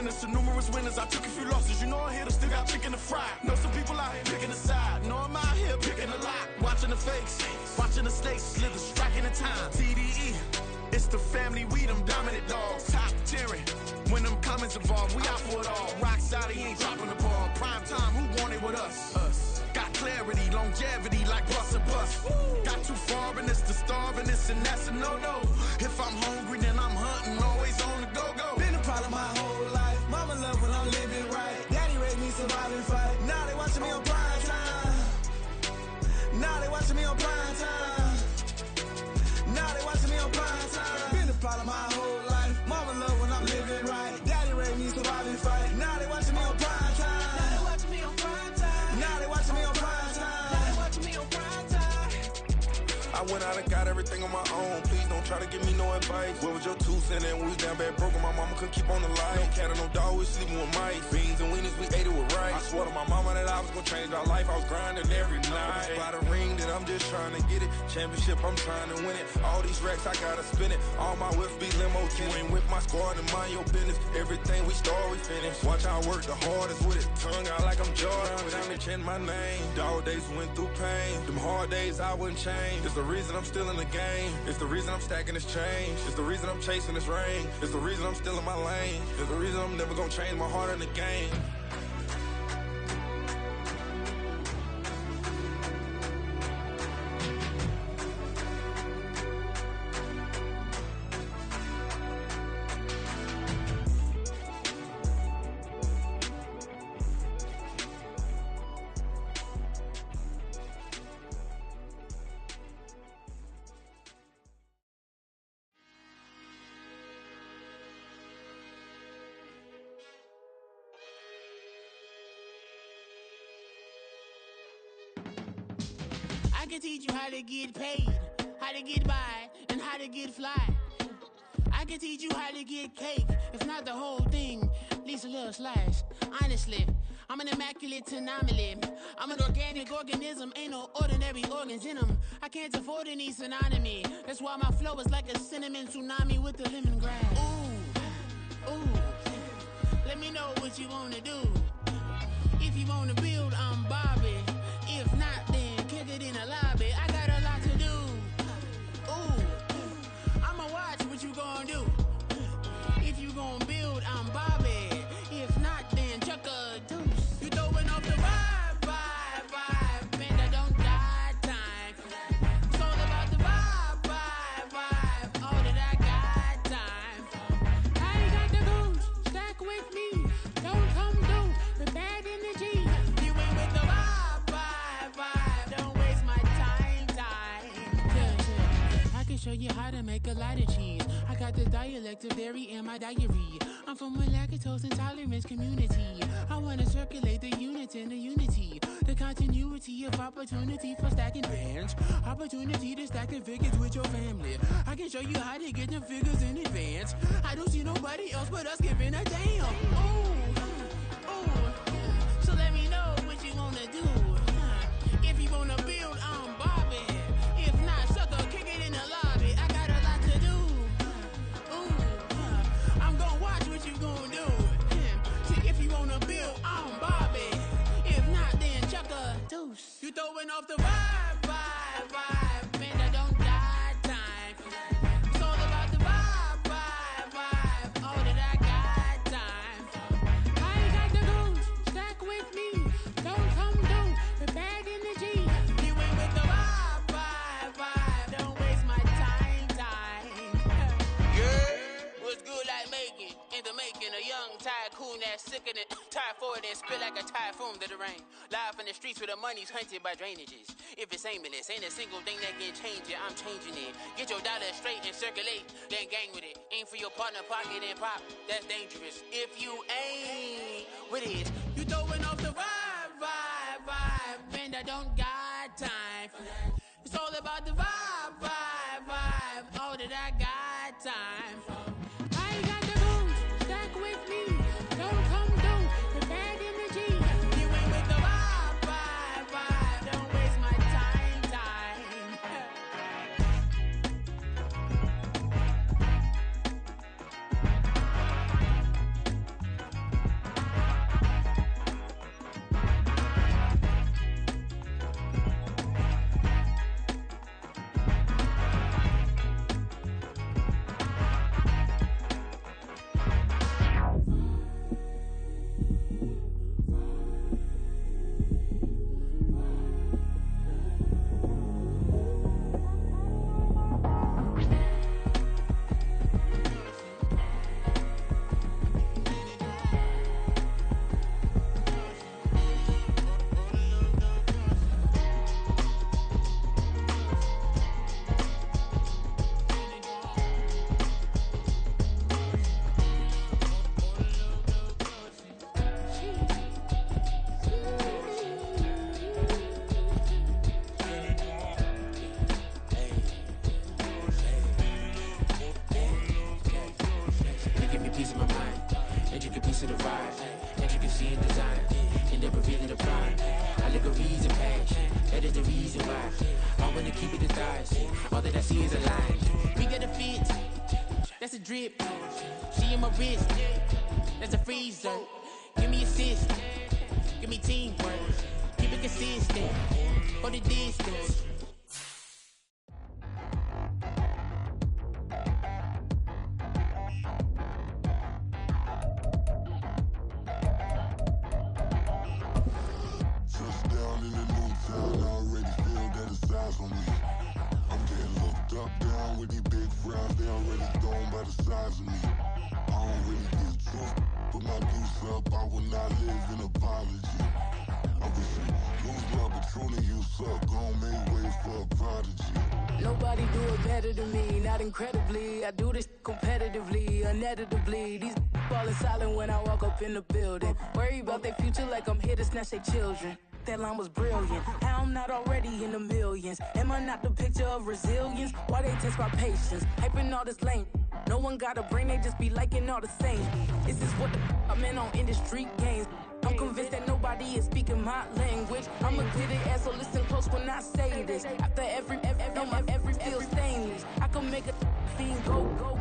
winners to numerous winners. I took a few losses, you know I hit them, still got chicken to fry. Know some people out here picking a side, know I'm out here picking a lot. Watching the fakes, watching the stakes, slither, striking the time. TDE, it's the family, we them dominant dogs. Top tiering, when them comments involved, we out for it all. Rock side, he ain't dropping the ball. Prime time, who want it with us? Us. Got clarity, longevity, like bus and bus. Got too far and it's the starving, this and that's a no-no. If I'm hungry, then I'm hunting, always on the go-go. Been a problem my whole life. Mama love when I'm living right. Daddy raised me survive and fight. Now they watching me on prime time. Now they watching me on prime time. Now they watching me on prime time. Been a problem my whole life. Mama love when I'm living right. Daddy raised me survive and fight. Now they watching me on prime time. Now they watching me on prime time. Now they watching me on prime time. Now they watching me on prime time. I went out and got everything on my own. Please don't try to give me no advice. What was your 2 cents and we was down bad broke and my mama couldn't keep on the light. No cat or no dog, we was sleeping with mice. Beans and weenies, we ate it with rice. I swore to my mama that I was gonna change our life. I was grinding every night. By the ring that I'm just trying to get it. Championship, I'm trying to win it. All these racks, I gotta spin it. All my whips be limo tin. You ain't with my squad and mind your business. Everything we start, we finish. Watch I work the hardest with it. Tongue out like I'm Jordan. Without me chanting my name. Dog days went through pain. Them hard days I wouldn't change. It's the reason I'm still in the game. It's the reason I'm stacking this change. It's the reason I'm chasing this ring. It's the reason I'm still in my lane. It's the reason I'm never gonna change my heart in the game. I can teach you how to get paid, how to get by, and how to get fly. I can teach you how to get cake, if not the whole thing, at least a little slice. Honestly, I'm an immaculate anomaly. I'm an organic organism, ain't no ordinary organs in them. I can't afford any synonymy. That's why my flow is like a cinnamon tsunami with the lemongrass. Ooh, ooh, let me know what you wanna do. If you wanna build, I'm Bobby. If not, then kick it in the lobby. I got a lot to do. Ooh, I'ma watch what you gon' do. If you gon' build, I'm Bobby. If not, then chuck a deuce. You throwing off the vibe, vibe, vibe. Man, I don't die time. It's all about the vibe, vibe, vibe. All that I got time. I ain't got the goose, stack with me. Don't come through with bad energy. You ain't with the vibe, vibe, vibe. Don't waste my time, time. Yeah. I can show you how to make a lot of cheese. I got the dialect of dairy in my diary. I'm from a lactose intolerance community. I wanna circulate the units and the unity. The continuity of opportunity for stacking bands. Opportunity to stack the figures with your family. I can show you how to get the figures in advance. I don't see nobody else but us giving a damn. Ooh, ooh. So let me know what you wanna do. If you wanna build, I'm Bobby. If not, sucker, kick it in the lobby. I got a lot to do. Ooh, I'm gonna watch what you gonna do. See, if you wanna build, I'm Bobby. If not, then chuck a deuce. You throwing off the vibe, vibe, vibe. Man, I don't die time. It's all about the vibe, vibe, vibe. All that I got time. I ain't got the goose, stack with me. Don't come through with bad energy. You ain't with the vibe, vibe, vibe. Don't waste my time, time. Yeah, what's good like making? In the making, a young tycoon that's sickening. Tide forward and spit like a typhoon to the rain. Live in the streets where the money's hunted by drainages. If it's aimless, ain't a single thing that can change it. I'm changing it. Get your dollar straight and circulate, then gang with it. Aim for your partner, pocket and pop. That's dangerous. If you ain't with it, you throwing off the vibe, vibe, vibe. Man, I don't got time for that. It's all about the vibe, vibe, vibe. All that I got time for. I ain't got the goose, stack with me. Don't come through with bad energy. You ain't with the vibe, vibe, vibe. Don't waste my time, time. to the vibe. Intricacy and design, end up revealing the pride. Allegories and passion, that is the reason why I wanna keep it the thighs. All that I see is a line. We got a fit, that's a drip. She in my wrist, that's a freezer. Give me assist, give me teamwork. Keep it consistent, for the distance. Touchdown in the new town, I already feel that it's eyes on me. I'm getting looked up, down with these big frowns, they already thrown by the size of me. I don't really get truth, put my goose up, I will not live in apology. I wish you lose love, but truly you suck, gon' make way for a prodigy. Nobody do it better than me, not incredibly. I do this competitively, uneditably. These falling silent when I walk up in the building. Worry about their future like I'm here to snatch their children. That line was brilliant. How I'm not already in the millions? Am I not the picture of resilience? Why they test my patience? Hyping all this lame. No one got a brain, they just be liking all the same. Is this what the I'm in on industry games? I'm convinced that nobody is speaking my language. I'm a glitter ass, so listen close when I say this. After every feel stainless. I can make a fiend go.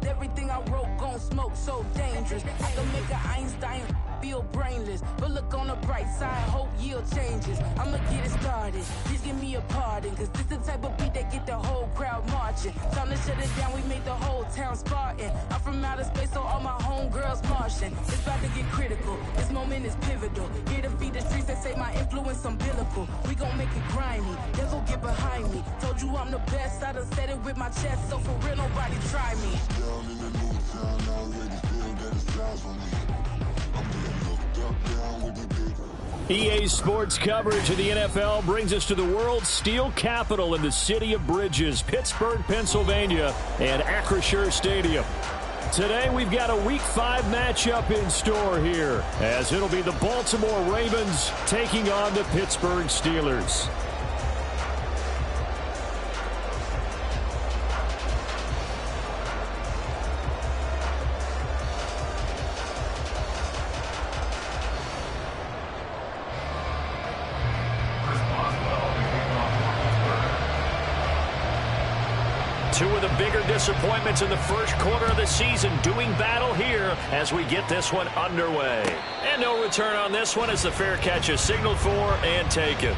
Everything I wrote gon' smoke, so dangerous. I can make an Einstein feel brainless. But look on the bright side, hope yield changes. I'ma get it started, please give me a pardon. Cause this the type of beat that get the whole crowd marching. Time to shut it down, we made the whole town Spartan. I'm from outer space, so all my homegirls Martian. It's about to get critical, this moment is pivotal. Here to feed the streets that say my influence umbilical. We gon' make it grimy, devil get behind me. Told you I'm the best, I done said it with my chest. So for real, nobody try me. Down in the new town, I already feel that it's eyes on me. I'm getting looked up, down with these big. EA Sports coverage of the NFL brings us to the world's steel capital in the city of bridges, Pittsburgh, Pennsylvania, and Acrisure Stadium. Today we've got a Week 5 matchup in store here, as it'll be the Baltimore Ravens taking on the Pittsburgh Steelers. Two of the bigger disappointments in the first quarter of the season doing battle here as we get this one underway. And no return on this one as the fair catch is signaled for and taken.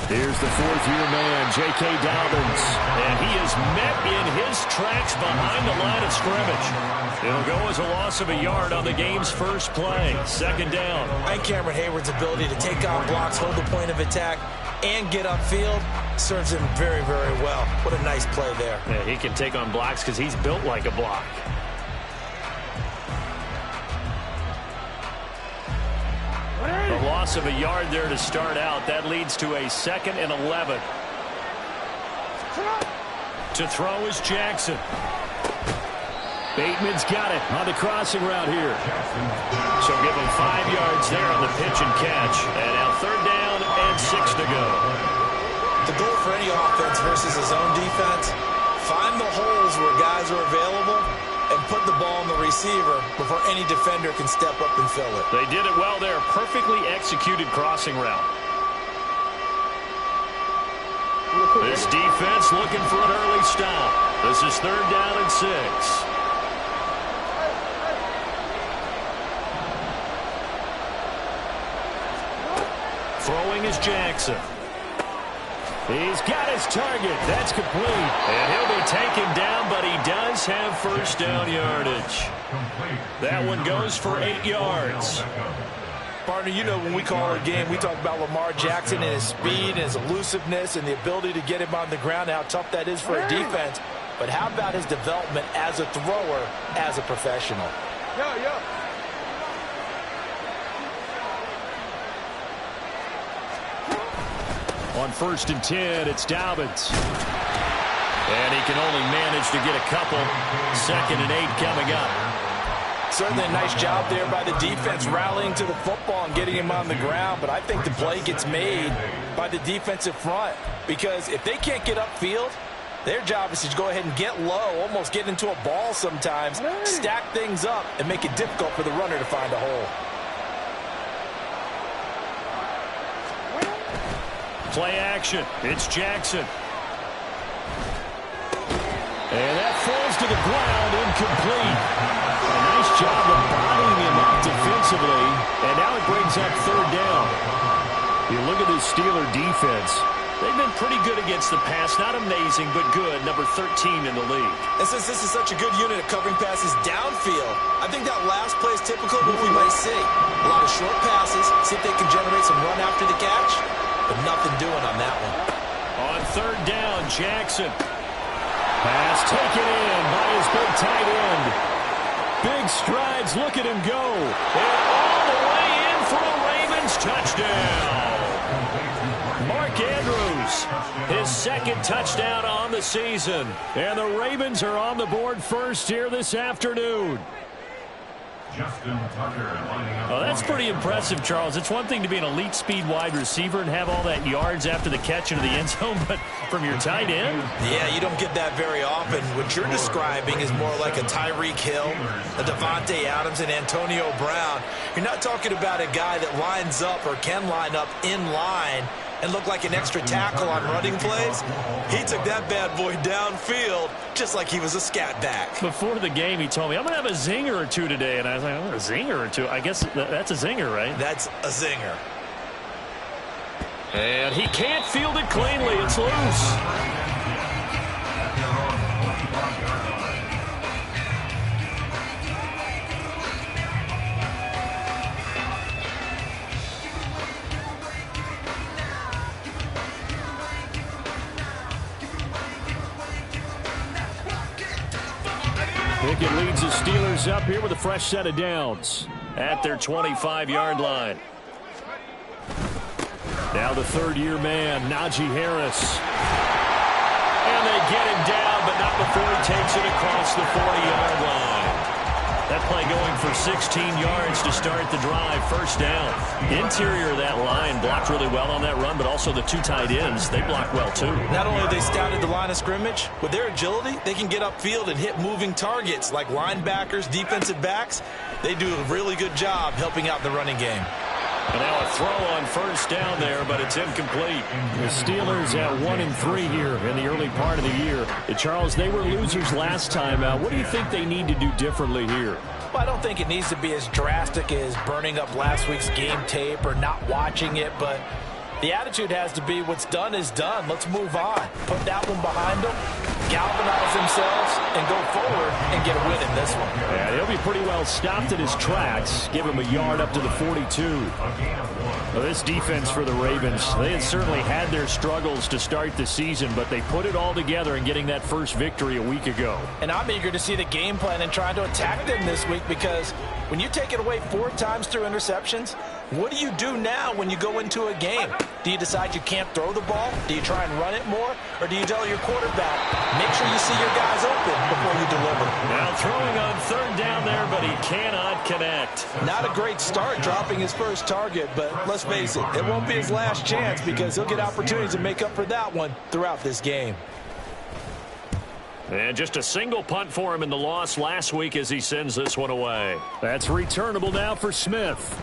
Here's the fourth-year man, J.K. Dobbins, and he is met in his tracks behind the line of scrimmage. It'll go as a loss of a yard on the game's first play. Second down. And Cameron Hayward's ability to take on blocks, hold the point of attack, and get upfield serves him very, very well. What a nice play there. Yeah, he can take on blocks because he's built like a block. A loss of a yard there to start out. That leads to a 2nd and 11. To throw is Jackson. Bateman's got it on the crossing route here. So give him 5 yards there on the pitch and catch. And now 3rd down and 6 to go. The goal for any offense versus his own defense, find the holes where guys are available and put the ball on the receiver before any defender can step up and fill it. They did it well there. Perfectly executed crossing route. This defense looking for an early stop. This is 3rd down and 6. Throwing is Jackson. He's got his target. That's complete. And he'll be taken down, but he does have 1st down yardage. That one goes for 8 yards. Partner, you know when we call a game, we talk about Lamar Jackson and his speed and his elusiveness and the ability to get him on the ground, how tough that is for a defense. But how about his development as a thrower, as a professional? On 1st and 10, it's Dobbins. And he can only manage to get a couple. 2nd and 8 coming up. Certainly a nice job there by the defense rallying to the football and getting him on the ground. But I think the play gets made by the defensive front. Because if they can't get upfield, their job is to go ahead and get low, almost get into a ball sometimes, stack things up, and make it difficult for the runner to find a hole. Play action. It's Jackson. And that falls to the ground, incomplete. A nice job of bottling him up defensively, and now it brings up 3rd down. You look at this Steeler defense. They've been pretty good against the pass. Not amazing, but good. Number 13 in the league. And since this is such a good unit of covering passes downfield, I think that last play is typical of what we might see. A lot of short passes, see if they can generate some run after the catch, but nothing doing on that one. On 3rd down, Jackson. Pass taken in by his big tight end. Big strides, look at him go. And all the way in for a Ravens touchdown. Mark Andrews, his 2nd touchdown on the season. And the Ravens are on the board first here this afternoon. Oh, that's pretty impressive, Charles. It's one thing to be an elite speed wide receiver and have all that yards after the catch into the end zone, but from your tight end? Yeah, you don't get that very often. What you're describing is more like a Tyreek Hill, a Devontae Adams, and Antonio Brown. You're not talking about a guy that lines up or can line up in line and look like an extra tackle on running plays. He took that bad boy downfield just like he was a scat back. Before the game, he told me, I'm going to have a zinger or two today. And I was like, oh, a zinger or two? I guess that's a zinger, right? That's a zinger. And he can't field it cleanly. It's loose. Pickett leads the Steelers up here with a fresh set of downs at their 25-yard line. Now the 3rd-year man, Najee Harris. And they get him down, but not before he takes it across the 40-yard line. That play going for 16 yards to start the drive. 1st down. Interior of that line blocked really well on that run, but also the 2 tight ends, they blocked well too. Not only have they scouted the line of scrimmage, with their agility, they can get upfield and hit moving targets like linebackers, defensive backs. They do a really good job helping out the running game. And now a throw on 1st down there, but it's incomplete. The Steelers at 1-3 here in the early part of the year. Charles, they were losers last time out. What do you think they need to do differently here? Well, I don't think it needs to be as drastic as burning up last week's game tape or not watching it, but the attitude has to be what's done is done. Let's move on. Put that one behind them, galvanize themselves, and go forward and get a win in this one. Yeah, he'll be pretty well stopped at his tracks. Give him a yard up to the 42. Well, this defense for the Ravens, they had certainly had their struggles to start the season, but they put it all together in getting that first victory a week ago. And I'm eager to see the game plan and trying to attack them this week, because when you take it away 4 times through interceptions, what do you do now when you go into a game? Do you decide you can't throw the ball? Do you try and run it more? Or do you tell your quarterback, make sure you see your guys open before you deliver? Now throwing on 3rd down there, but he cannot connect. Not a great start dropping his first target, but let's face it, it won't be his last chance because he'll get opportunities to make up for that one throughout this game. And just a single punt for him in the loss last week as he sends this one away. That's returnable now for Smith.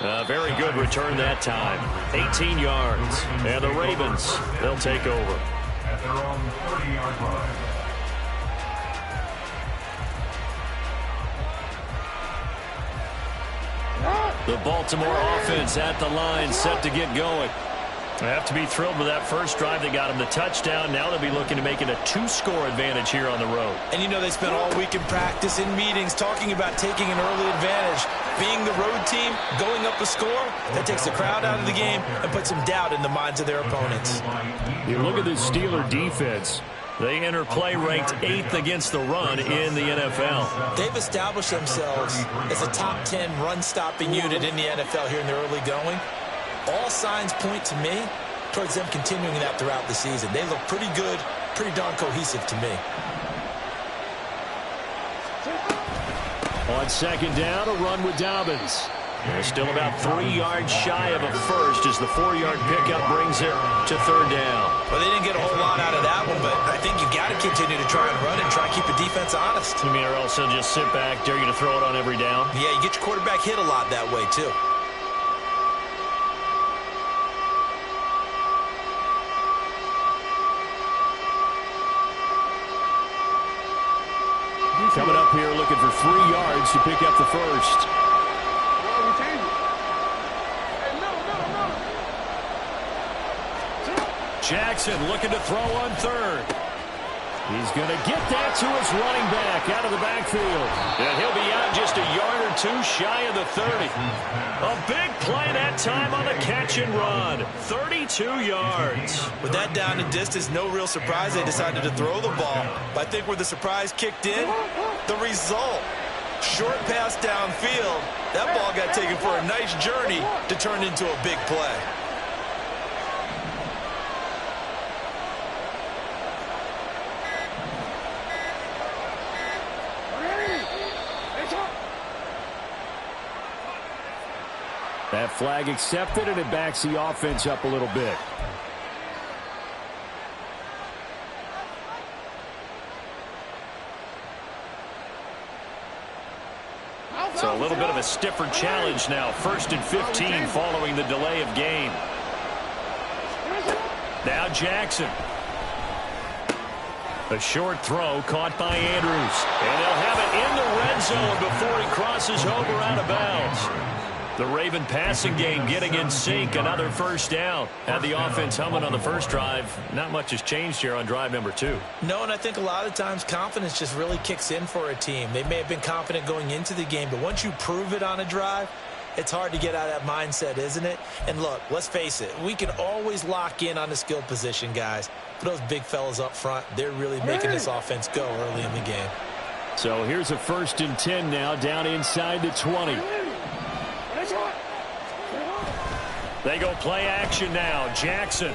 A very good return that time. 18 yards. And the Ravens, they'll take over. At their own 30-yard line. The Baltimore offense at the line, set to get going. They have to be thrilled with that first drive that got them the touchdown. Now they'll be looking to make it a 2-score advantage here on the road. And you know they spent all week in practice, in meetings, talking about taking an early advantage. Being the road team, going up a score, that takes the crowd out of the game and puts some doubt in the minds of their opponents. You look at this Steeler defense. They enter play ranked 8th against the run in the NFL. They've established themselves as a top 10 run-stopping unit in the NFL here in the early going. All signs point to me towards them continuing that throughout the season. They look pretty good, pretty darn cohesive to me. On second down, a run with Dobbins. They're still about 3 yards shy of a first as the 4-yard pickup brings it to third down. Well, they didn't get a whole lot out of that one, but I think you got to continue to try and run and try and keep the defense honest. You mean, or else they'll just sit back, dare you to throw it on every down? Yeah, you get your quarterback hit a lot that way, too. Coming up here looking for 3 yards to pick up the first. Jackson looking to throw on third. He's going to get that to his running back out of the backfield. And he'll be out just a yard or two shy of the 30. A big play that time on the catch and run. 32 yards. With that down and distance, no real surprise they decided to throw the ball. But I think where the surprise kicked in, the result. Short pass downfield. That ball got taken for a nice journey to turn into a big play. That flag accepted, and it backs the offense up a little bit. So a little bit of a stiffer challenge now. 1st and 15 following the delay of game. Now Jackson. A short throw caught by Andrews. And they'll have it in the red zone before he crosses over out of bounds. The Raven passing game getting in sync. Another first down. Had the offense humming on the first drive. Not much has changed here on drive number 2. No, and I think a lot of times confidence just really kicks in for a team. They may have been confident going into the game, but once you prove it on a drive, it's hard to get out of that mindset, isn't it? And look, let's face it, we can always lock in on the skill position, guys. But those big fellas up front, they're really making this offense go early in the game. So here's a 1st and 10 now, down inside the 20. They go play action now. Jackson.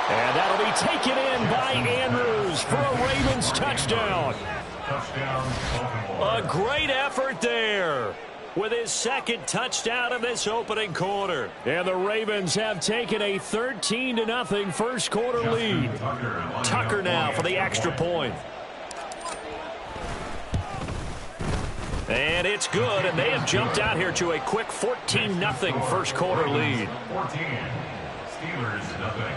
And that'll be taken in by Andrews for a Ravens touchdown. A great effort there with his 2nd touchdown of this opening quarter. And the Ravens have taken a 13-0 first quarter lead. Tucker now for the extra point. And it's good, and they have jumped out here to a quick 14-0 first quarter lead. 14, Steelers nothing.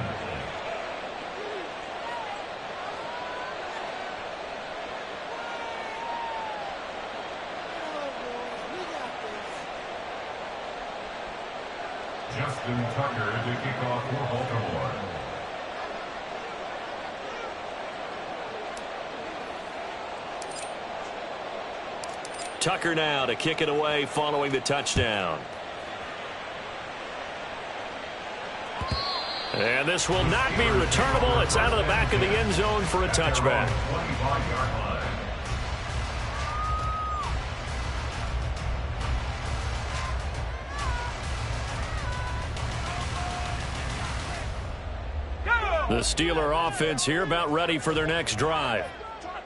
Justin Tucker to kick off for Baltimore. Tucker now to kick it away following the touchdown. And this will not be returnable. It's out of the back of the end zone for a touchback. The Steeler offense here about ready for their next drive.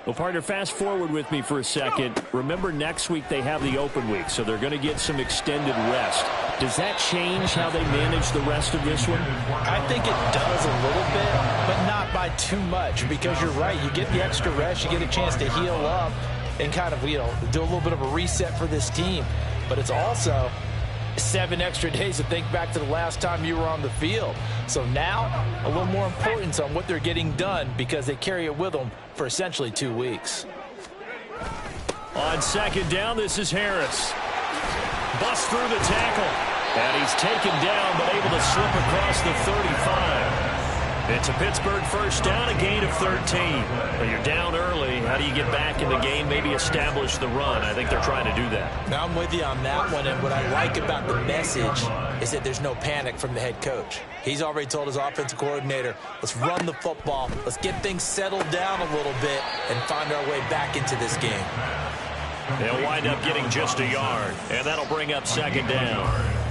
Well, partner, fast forward with me for a second. Remember, next week they have the open week, so they're going to get some extended rest. Does that change how they manage the rest of this one? I think it does a little bit, but not by too much, because you're right. You get the extra rest, you get a chance to heal up and kind of, do a little bit of a reset for this team. But it's also 7 extra days to think back to the last time you were on the field. So now, a little more importance on what they're getting done because they carry it with them for essentially 2 weeks. On second down, this is Harris. Busts through the tackle. And he's taken down, but able to slip across the 35. It's a Pittsburgh first down, a gain of 13. But you're down early. How do you get back in the game, maybe establish the run? I think they're trying to do that. Now, I'm with you on that one, and what I like about the message is that there's no panic from the head coach. He's already told his offensive coordinator, let's run the football, let's get things settled down a little bit, and find our way back into this game. They'll wind up getting just a yard, and that'll bring up second down.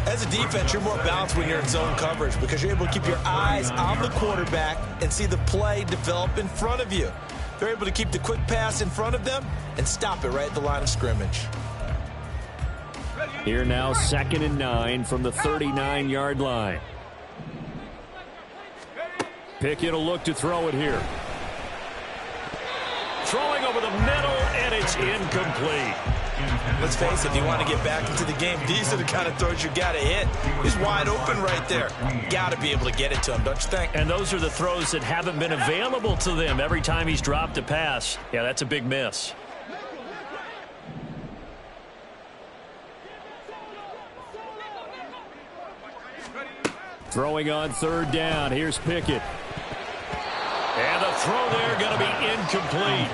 As a defense, you're more balanced when you're in zone coverage because you're able to keep your eyes on the quarterback and see the play develop in front of you. They're able to keep the quick pass in front of them and stop it right at the line of scrimmage. Here now, 2nd and 9 from the 39-yard line. Pickett will look to throw it here. Throwing over the middle, and it's incomplete. Let's face it, if you want to get back into the game, these are the kind of throws you got to hit. He's wide open right there. Got to be able to get it to him, don't you think? And those are the throws that haven't been available to them every time he's dropped a pass. Yeah, that's a big miss. Throwing on 3rd down. Here's Pickett. And the throw there going to be incomplete.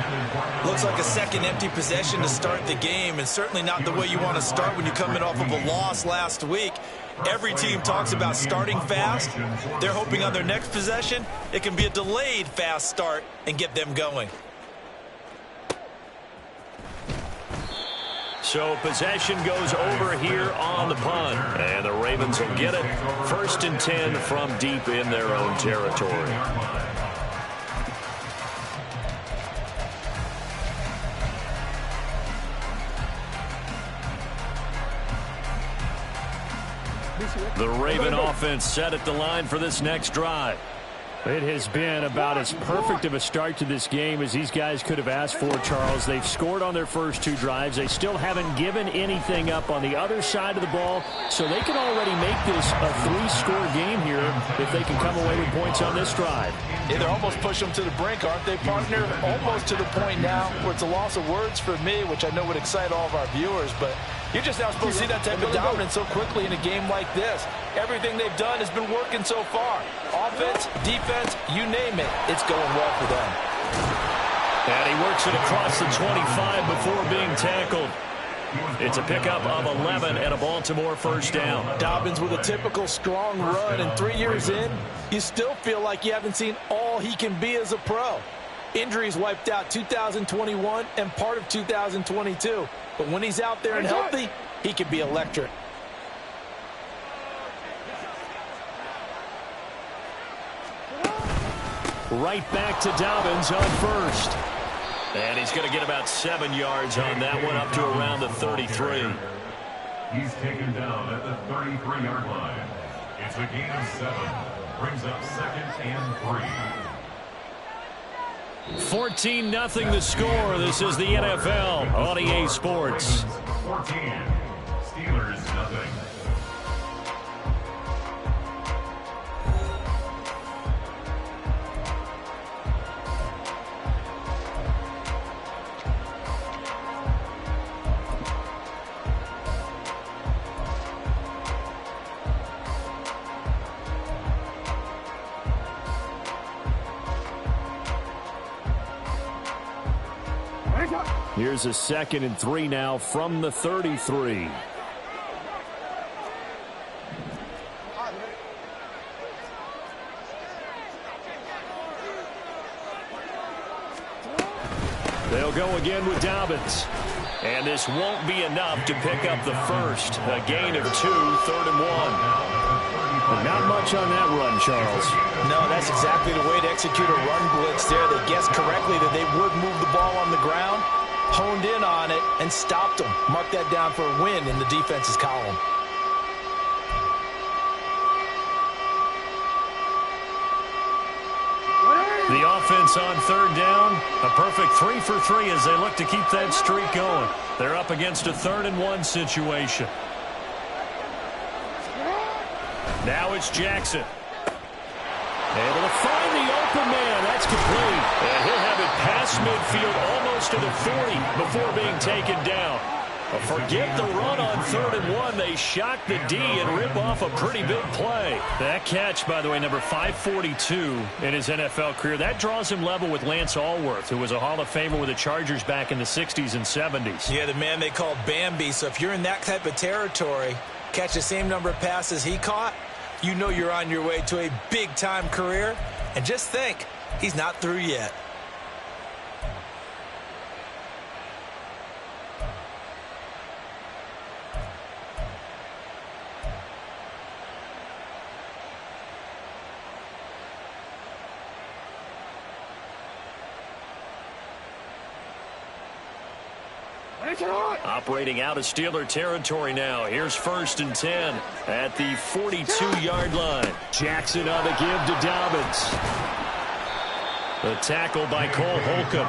Looks like a second empty possession to start the game, and certainly not the way you want to start when you're coming off of a loss last week. Every team talks about starting fast. They're hoping on their next possession it can be a delayed fast start and get them going. So possession goes over here on the punt. And the Ravens will get it. 1st and 10 from deep in their own territory. The Raven offense set at the line for this next drive. It has been about as perfect of a start to this game as these guys could have asked for, Charles. They've scored on their first 2 drives. They still haven't given anything up on the other side of the ball, so they can already make this a 3-score game here if they can come away with points on this drive. Yeah, they're almost pushing them to the brink, aren't they, partner? Almost to the point now where it's a loss of words for me, which I know would excite all of our viewers, but you're just not supposed to see that type of dominance so quickly in a game like this. Everything they've done has been working so far. Offense, defense, you name it, it's going well for them. And he works it across the 25 before being tackled. It's a pickup of 11 and a Baltimore 1st down. Dobbins with a typical strong run, and 3 years in, you still feel like you haven't seen all he can be as a pro. Injuries wiped out 2021 and part of 2022. But when he's out there and healthy, he can be electric. Right back to Dobbins on 1st. And he's going to get about 7 yards on that one, up to around the 33. He's taken down at the 33-yard line. It's a gain of 7. Brings up 2nd and 3. 14-0 the score. This is the NFL on EA Sports. 14. Steelers nothing. Here's a 2nd and 3 now from the 33. They'll go again with Dobbins. And this won't be enough to pick up the first. A gain of 2, 3rd and 1. But not much on that run, Charles. No, that's exactly the way to execute a run blitz there. They guessed correctly that they would move the ball on the ground, honed in on it, and stopped them. Mark that down for a win in the defense's column. The offense on 3rd down, a perfect 3 for 3 as they look to keep that streak going. They're up against a 3rd and 1 situation. Now it's Jackson. Able to find the open man. That's complete. And he'll have it past midfield almost to the 40 before being taken down. But forget the run on 3rd and 1. They shock the D and rip off a pretty big play. That catch, by the way, number 542 in his NFL career. That draws him level with Lance Allworth, who was a Hall of Famer with the Chargers back in the 60s and 70s. Yeah, the man they called Bambi. So if you're in that type of territory, catch the same number of passes he caught, you know you're on your way to a big-time career. And just think, he's not through yet. Operating out of Steeler territory now. Here's 1st and 10 at the 42-yard line. Jackson on the give to Dobbins. The tackle by Cole Holcomb.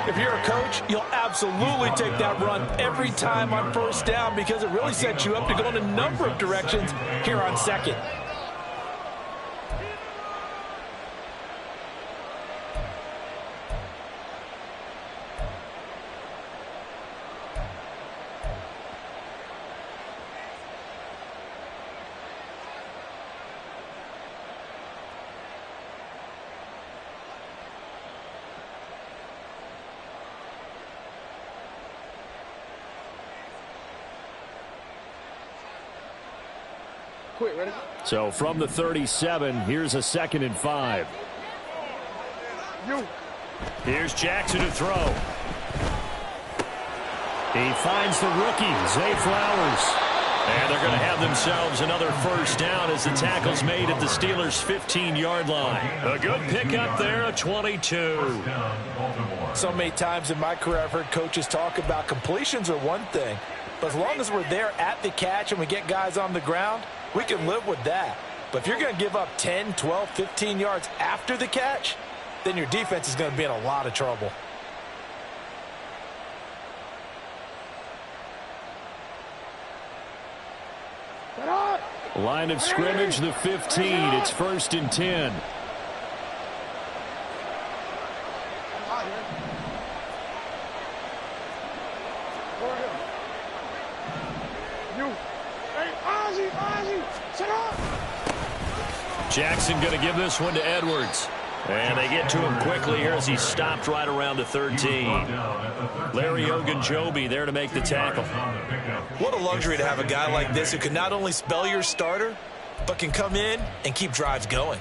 If you're a coach, you'll absolutely take that run every time on 1st down because it really sets you up to go in a number of directions here on 2nd. So from the 37, here's a 2nd and 5. Here's Jackson to throw. He finds the rookie, Zay Flowers. And they're going to have themselves another 1st down as the tackle's made at the Steelers' 15-yard line. A good pickup there, a 22. So many times in my career I've heard coaches talk about completions are one thing, but as long as we're there at the catch and we get guys on the ground, we can live with that. But if you're going to give up 10, 12, 15 yards after the catch, then your defense is going to be in a lot of trouble. Line of scrimmage, the 15. It's 1st and 10. Jackson going to give this one to Edwards. And they get to him quickly here as he stopped right around the 13. Larry Ogunjobi there to make the tackle. What a luxury to have a guy like this who can not only spell your starter, but can come in and keep drives going.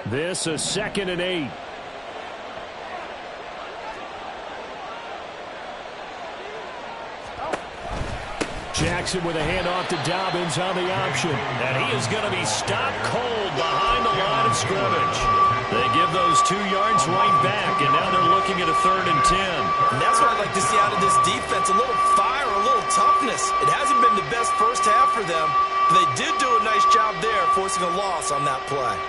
This a 2nd and 8. Jackson with a handoff to Dobbins on the option. And he is going to be stopped cold behind the line of scrimmage. They give those 2 yards right back, and now they're looking at a 3rd and 10. And that's what I'd like to see out of this defense, a little fire, a little toughness. It hasn't been the best first half for them, but they did do a nice job there forcing a loss on that play.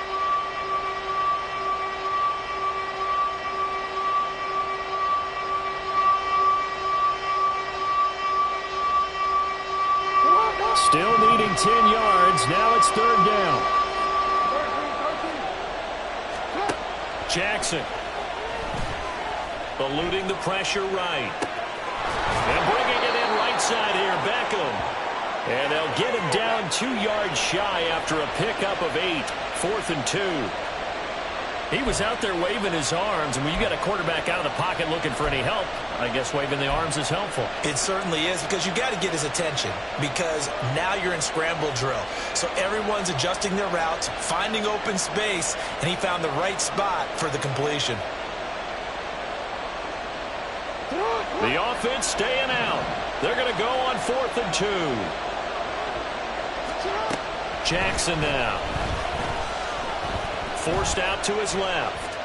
Still needing 10 yards. Now it's 3rd down. Jackson eluding the pressure right. And bringing it in right side here, Beckham. And they'll get him down 2 yards shy after a pickup of 8. 4th and 2. He was out there waving his arms, and when you got a quarterback out of the pocket looking for any help, I guess waving the arms is helpful. It certainly is, because you got to get his attention, because now you're in scramble drill. So everyone's adjusting their routes, finding open space, and he found the right spot for the completion. The offense staying out. They're going to go on 4th and 2. Jackson now. Forced out to his left.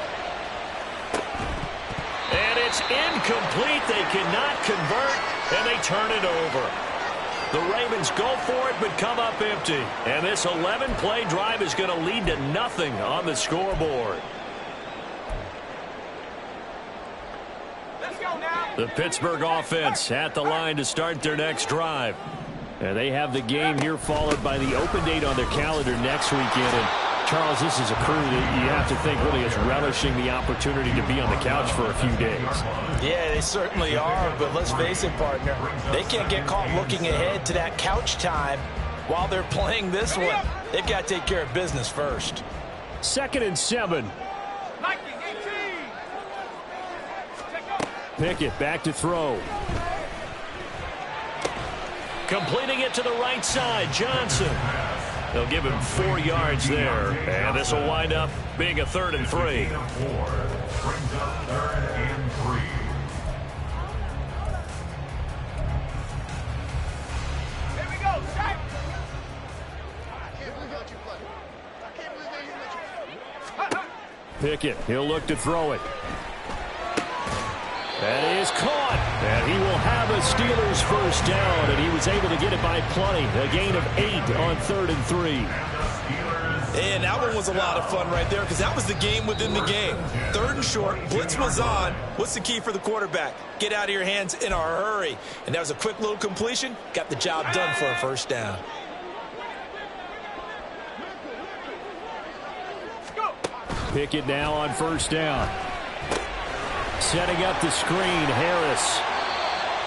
And it's incomplete. They cannot convert, and they turn it over. The Ravens go for it, but come up empty. And this 11-play drive is going to lead to nothing on the scoreboard. Let's go now. The Pittsburgh offense at the line to start their next drive. And they have the game here followed by the open date on their calendar next weekend. And Charles, this is a crew that you have to think really is relishing the opportunity to be on the couch for a few days. Yeah, they certainly are, but let's face it, partner. They can't get caught looking ahead to that couch time while they're playing this one. They've got to take care of business first. 2nd and 7. Pickett back to throw. Completing it to the right side, Johnson. They'll give him 4 yards there, and this will wind up being a 3rd and 3. Pickett, he'll look to throw it. That is caught. And he will have a Steelers first down, and he was able to get it by plenty. A gain of 8 on 3rd and 3. And that one was a lot of fun right there because that was the game within the game. 3rd and short, blitz was on. What's the key for the quarterback? Get out of your hands in a hurry. And that was a quick little completion. Got the job done for a first down. Pickett now on first down. Setting up the screen, Harris.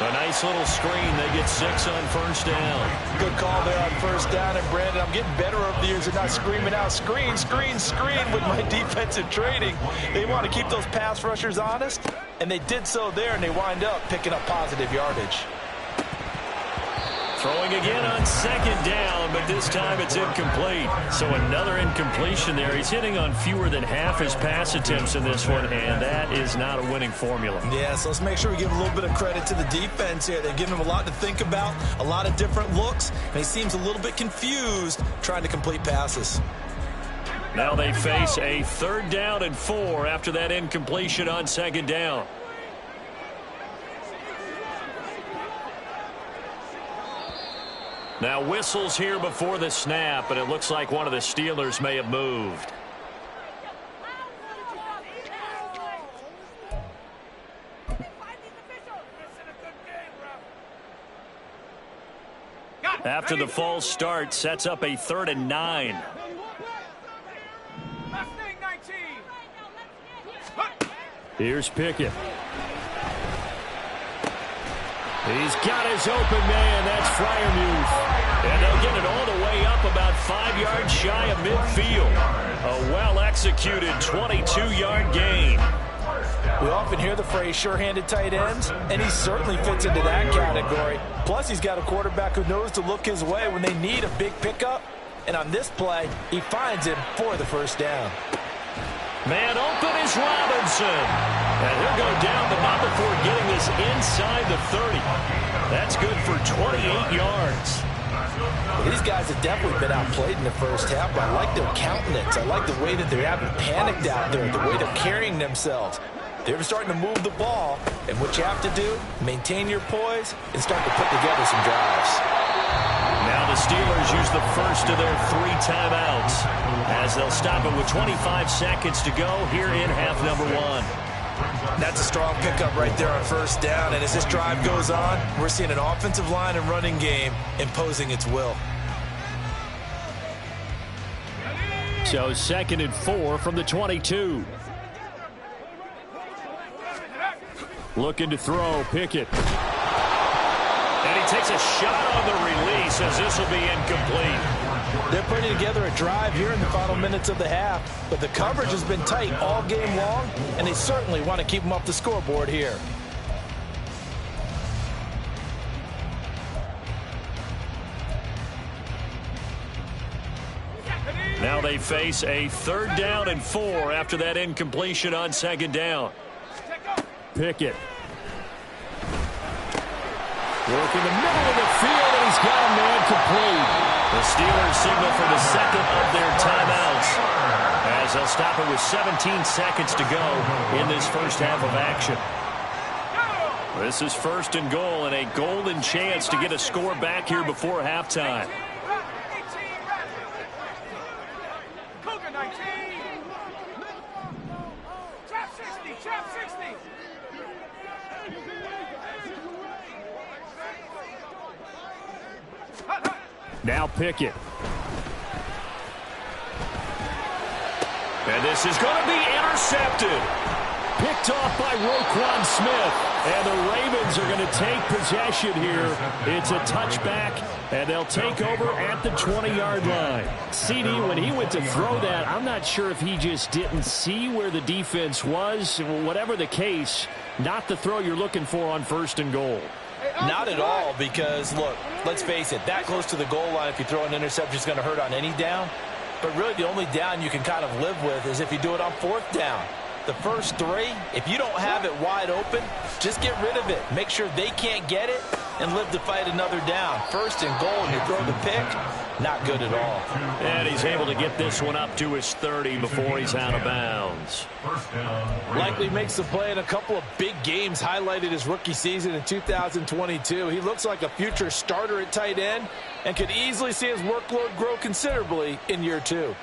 A nice little screen. They get 6 on first down. Good call there on first down. And, Brandon, I'm getting better over the years at not screaming out, screen, screen, screen with my defensive training. They want to keep those pass rushers honest, and they did so there, and they wind up picking up positive yardage. Throwing again on 2nd down, but this time it's incomplete. So another incompletion there. He's hitting on fewer than half his pass attempts in this one, and that is not a winning formula. Yeah, so let's make sure we give a little bit of credit to the defense here. They've given him a lot to think about, a lot of different looks, and he seems a little bit confused trying to complete passes. Now they face a 3rd down and 4 after that incompletion on 2nd down. Now whistles here before the snap, and it looks like one of the Steelers may have moved. After the false start, sets up a 3rd and 9. Here's Pickett. He's got his open man. That's Freiermuth. And they'll get it all the way up about 5 yards shy of midfield. A well-executed 22-yard gain. We often hear the phrase sure-handed tight ends, and he certainly fits into that category. Plus, he's got a quarterback who knows to look his way when they need a big pickup. And on this play, he finds him for the first down. Man open is Robinson. And he'll go down, but not before getting this inside the 30. That's good for 28 yards. Well, these guys have definitely been outplayed in the first half, but I like their countenance. I like the way that they haven't panicked out there, the way they're carrying themselves. They're starting to move the ball, and what you have to do, maintain your poise and start to put together some drives. Now the Steelers use the first of their 3 timeouts as they'll stop it with 25 seconds to go here in half number 1. That's a strong pickup right there on first down, and as this drive goes on, we're seeing an offensive line and running game imposing its will. So 2nd and 4 from the 22. Looking to throw, Pickett. And he takes a shot on the release as this will be incomplete. They're putting together a drive here in the final minutes of the half, but the coverage has been tight all game long, and they certainly want to keep them off the scoreboard here. Now they face a 3rd down and 4 after that incompletion on 2nd down. Pickett. Work in the middle of the field, and he's got a man complete. The Steelers signal for the 2nd of their timeouts as they'll stop it with 17 seconds to go in this first half of action. This is 1st and goal, and a golden chance to get a score back here before halftime. Now Pickett. And this is going to be intercepted. Picked off by Roquan Smith. And the Ravens are going to take possession here. It's a touchback, and they'll take over at the 20-yard line. CD, when he went to throw that, I'm not sure if he just didn't see where the defense was. Whatever the case, not the throw you're looking for on 1st and goal. Not at all, because, look, let's face it, that close to the goal line, if you throw an interception, is going to hurt on any down. But really, the only down you can kind of live with is if you do it on 4th down. The first 3, if you don't have it wide open, just get rid of it. Make sure they can't get it and live to fight another down. 1st and goal, and you throw the pick, Not good at all. And he's able to get this one up to his 30 before he's out of bounds. Likely makes the play in a couple of big games, highlighted his rookie season in 2022. He looks like a future starter at tight end and could easily see his workload grow considerably in year 2.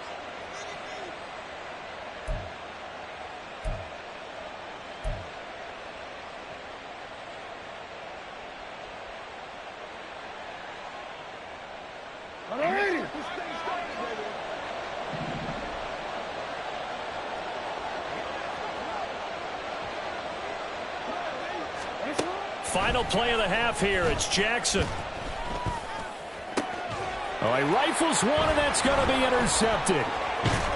Final play of the half here. It's Jackson. Oh, he rifles one, and that's going to be intercepted.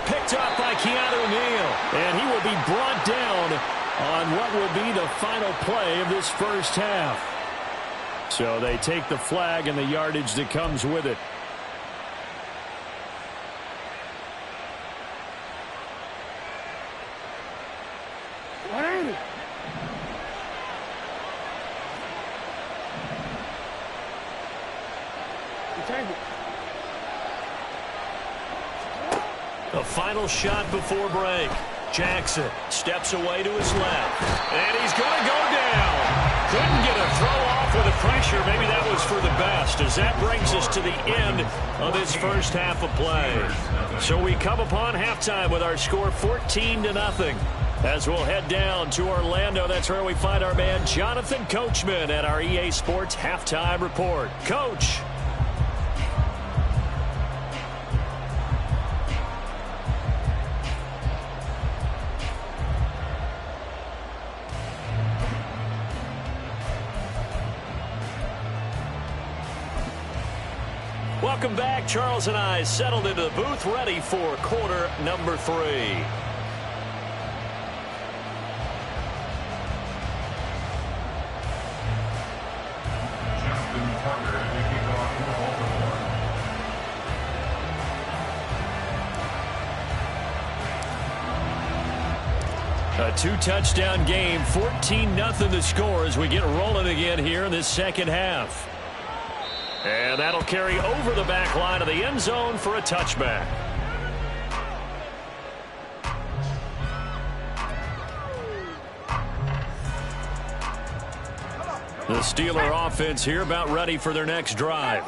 Picked up by Keanu Neal. And he will be brought down on what will be the final play of this first half. So they take the flag and the yardage that comes with it. The final shot before break. Jackson steps away to his left. And he's going to go down. Couldn't get a throw off with the pressure. Maybe that was for the best, as that brings us to the end of this first half of play. So we come upon halftime with our score 14-0. As we'll head down to Orlando, that's where we find our man Jonathan Coachman at our EA Sports Halftime Report. Coach. Welcome back. Charles and I settled into the booth, ready for quarter number 3. A 2-touchdown game, 14-0 the score as we get rolling again here in this second half. And that'll carry over the back line of the end zone for a touchback. The Steeler offense here about ready for their next drive.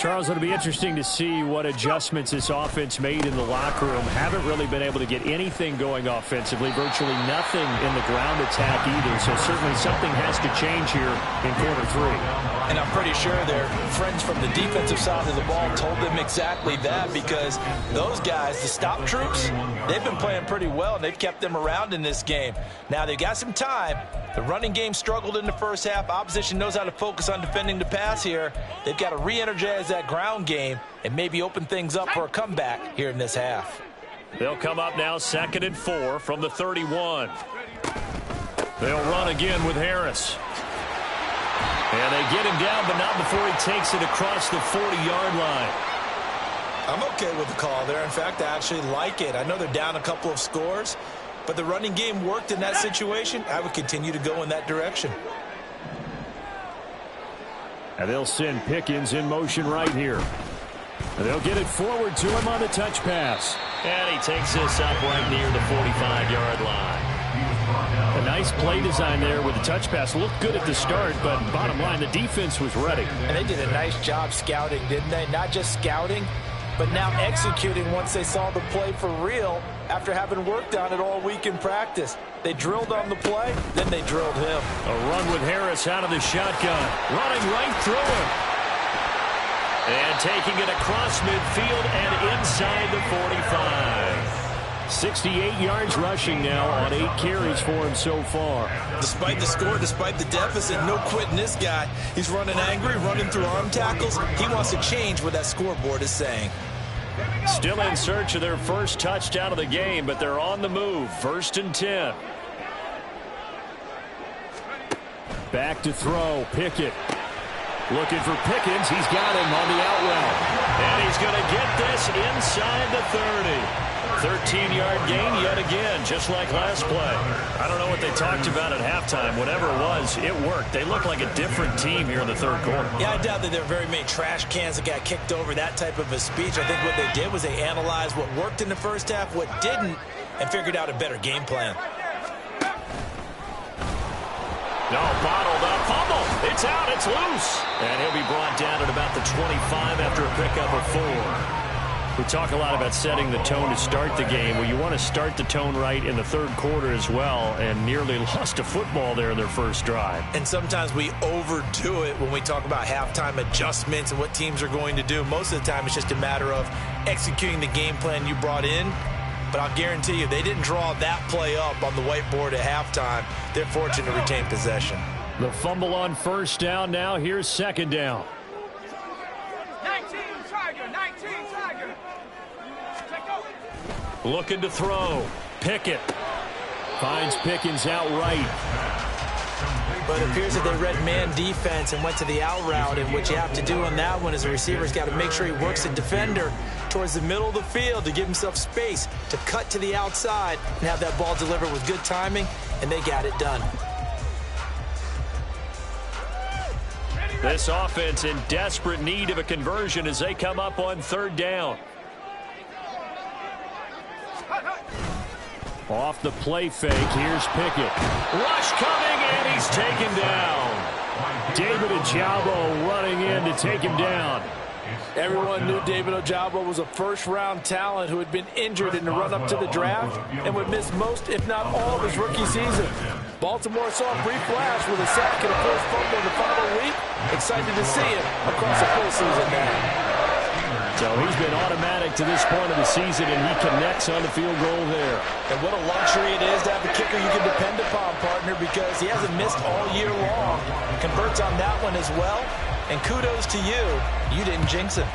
Charles, it'll be interesting to see what adjustments this offense made in the locker room. Haven't really been able to get anything going offensively, virtually nothing in the ground attack either. So certainly something has to change here in quarter 3. And I'm pretty sure their friends from the defensive side of the ball told them exactly that, because those guys, the stop troops, they've been playing pretty well, and they've kept them around in this game. Now, they've got some time. The running game struggled in the first half. Opposition knows how to focus on defending the pass here. They've got to re-energize that ground game and maybe open things up for a comeback here in this half. They'll come up now 2nd and 4 from the 31. They'll run again with Harris. And they get him down, but not before he takes it across the 40-yard line. I'm okay with the call there. In fact, I actually like it. I know they're down a couple of scores, but the running game worked in that situation. I would continue to go in that direction. And they'll send Pickens in motion right here. And they'll get it forward to him on the touch pass. And he takes this up right near the 45-yard line. A nice play design there with the touch pass. Looked good at the start, but bottom line, the defense was ready. And they did a nice job scouting, didn't they? Not just scouting, but now executing once they saw the play for real after having worked on it all week in practice. They drilled on the play, then they drilled him. A run with Harris out of the shotgun. Running right through him. And taking it across midfield and inside the 45. 68 yards rushing now on 8 carries for him so far. Despite the score, despite the deficit, no quitting this guy. He's running angry, running through arm tackles. He wants to change what that scoreboard is saying. Still in search of their first touchdown of the game, but they're on the move. 1st and 10. Back to throw. Pickett. Looking for Pickens. He's got him on the out route. And he's going to get this inside the 30. 13-yard gain yet again, just like last play. I don't know what they talked about at halftime. Whatever it was, it worked. They look like a different team here in the third quarter. Yeah, I doubt that there are very many trash cans that got kicked over, that type of a speech. I think what they did was they analyzed what worked in the first half, what didn't, and figured out a better game plan. No, bottled up, fumble. It's out, it's loose. And he'll be brought down at about the 25 after a pickup of 4. We talk a lot about setting the tone to start the game. Well, you want to start the tone right in the third quarter as well, and nearly lost a football there in their first drive. And sometimes we overdo it when we talk about halftime adjustments and what teams are going to do. Most of the time, it's just a matter of executing the game plan you brought in. But I'll guarantee you, they didn't draw that play up on the whiteboard at halftime. They're fortunate to retain possession. The fumble on first down now. Here's second down. 19 Tiger. Looking to throw. Pickett finds Pickens out right. But it appears that they read man defense and went to the out route, and what you have to do on that one is the receiver's got to make sure he works the defender towards the middle of the field to give himself space to cut to the outside and have that ball delivered with good timing, and they got it done. This offense in desperate need of a conversion as they come up on third down. Off the play fake, here's Pickett. Rush coming, and he's taken down. David Ojabo running in to take him down. Everyone knew David Ojabo was a first-round talent who had been injured in the run-up to the draft and would miss most, if not all, of his rookie season. Baltimore saw a brief flash with a sack and a forced fumble in the final week. Excited to see him across the full season now. So he's been automatic to this point of the season, and he connects on the field goal there. And what a luxury it is to have a kicker you can depend upon, partner, because he hasn't missed all year long. Converts on that one as well. And kudos to you. You didn't jinx him.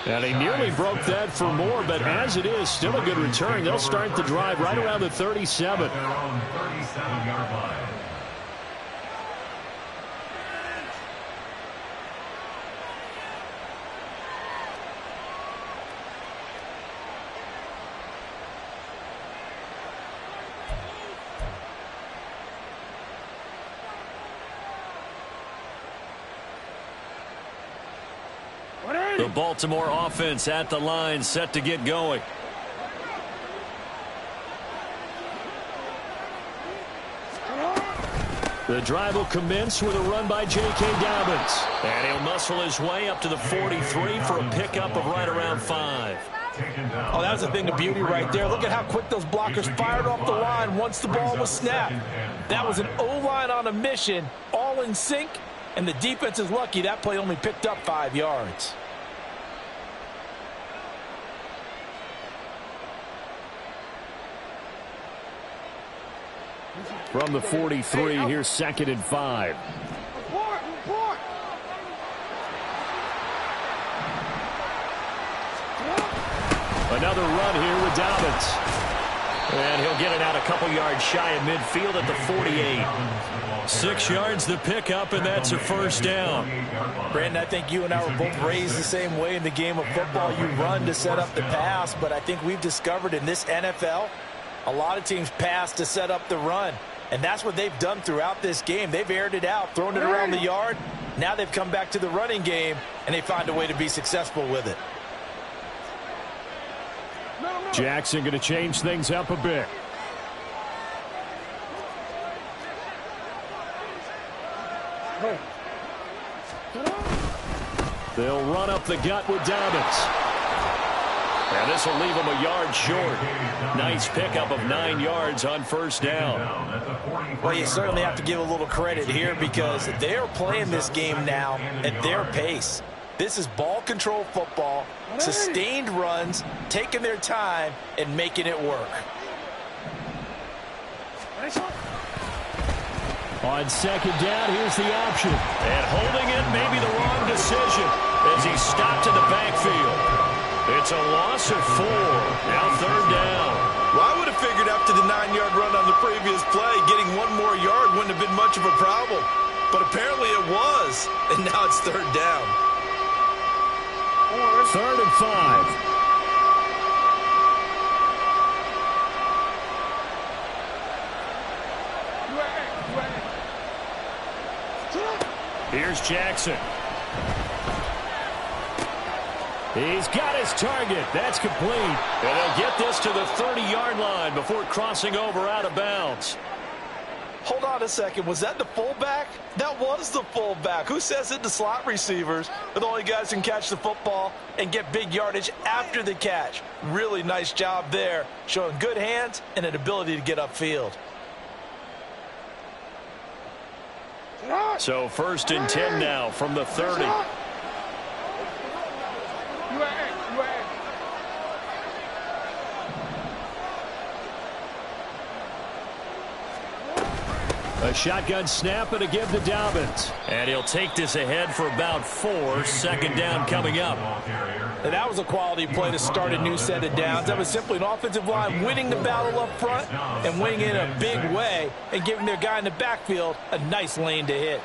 And he nearly broke that for more, but as it is, still a good return. They'll start the drive right around the 37. They're on 37-yard line. The Baltimore offense at the line, set to get going. The drive will commence with a run by J.K. Dobbins. And he'll muscle his way up to the 43 for a pickup of right around 5. Oh, that was a thing of beauty right there. Look at how quick those blockers fired off the line once the ball was snapped. That was an O-line on a mission, all in sync, and the defense is lucky that play only picked up 5 yards. From the 43, here's second and 5. Another run here with Dobbins. And he'll get it out a couple yards shy of midfield at the 48. 6 yards the pickup, and that's a first down. Brandon, I think you and I were both raised the same way in the game of football. You run to set up the pass, but I think we've discovered in this NFL, a lot of teams pass to set up the run. And that's what they've done throughout this game. They've aired it out, thrown it around the yard. Now they've come back to the running game, and they find a way to be successful with it. Jackson going to change things up a bit. They'll run up the gut with Dobbins. And this will leave him a yard short. Nice pickup of 9 yards on first down. Well, you certainly have to give a little credit here because they're playing this game now at their pace. This is ball control football, sustained runs, taking their time, and making it work. On second down, here's the option. And holding it may be the wrong decision as he's stopped in the backfield. It's a loss of 4. Now third down. Well, I would have figured after the 9-yard run on the previous play, getting 1 more yard wouldn't have been much of a problem. But apparently it was, and now it's third down. 3rd and 5. Here's Jackson. He's got his target. That's complete. And he'll get this to the 30-yard line before crossing over out of bounds. Hold on a second. Was that the fullback? That was the fullback. Who says it to slot receivers? But the only guys who can catch the football and get big yardage after the catch. Really nice job there, showing good hands and an ability to get upfield. So 1st and 10 now from the 30. A shotgun snap and a give to Dobbins. And he'll take this ahead for about 4. 2nd down coming up. And that was a quality play to start a new set of downs. That was simply an offensive line winning the battle up front and winning in a big way and giving their guy in the backfield a nice lane to hit.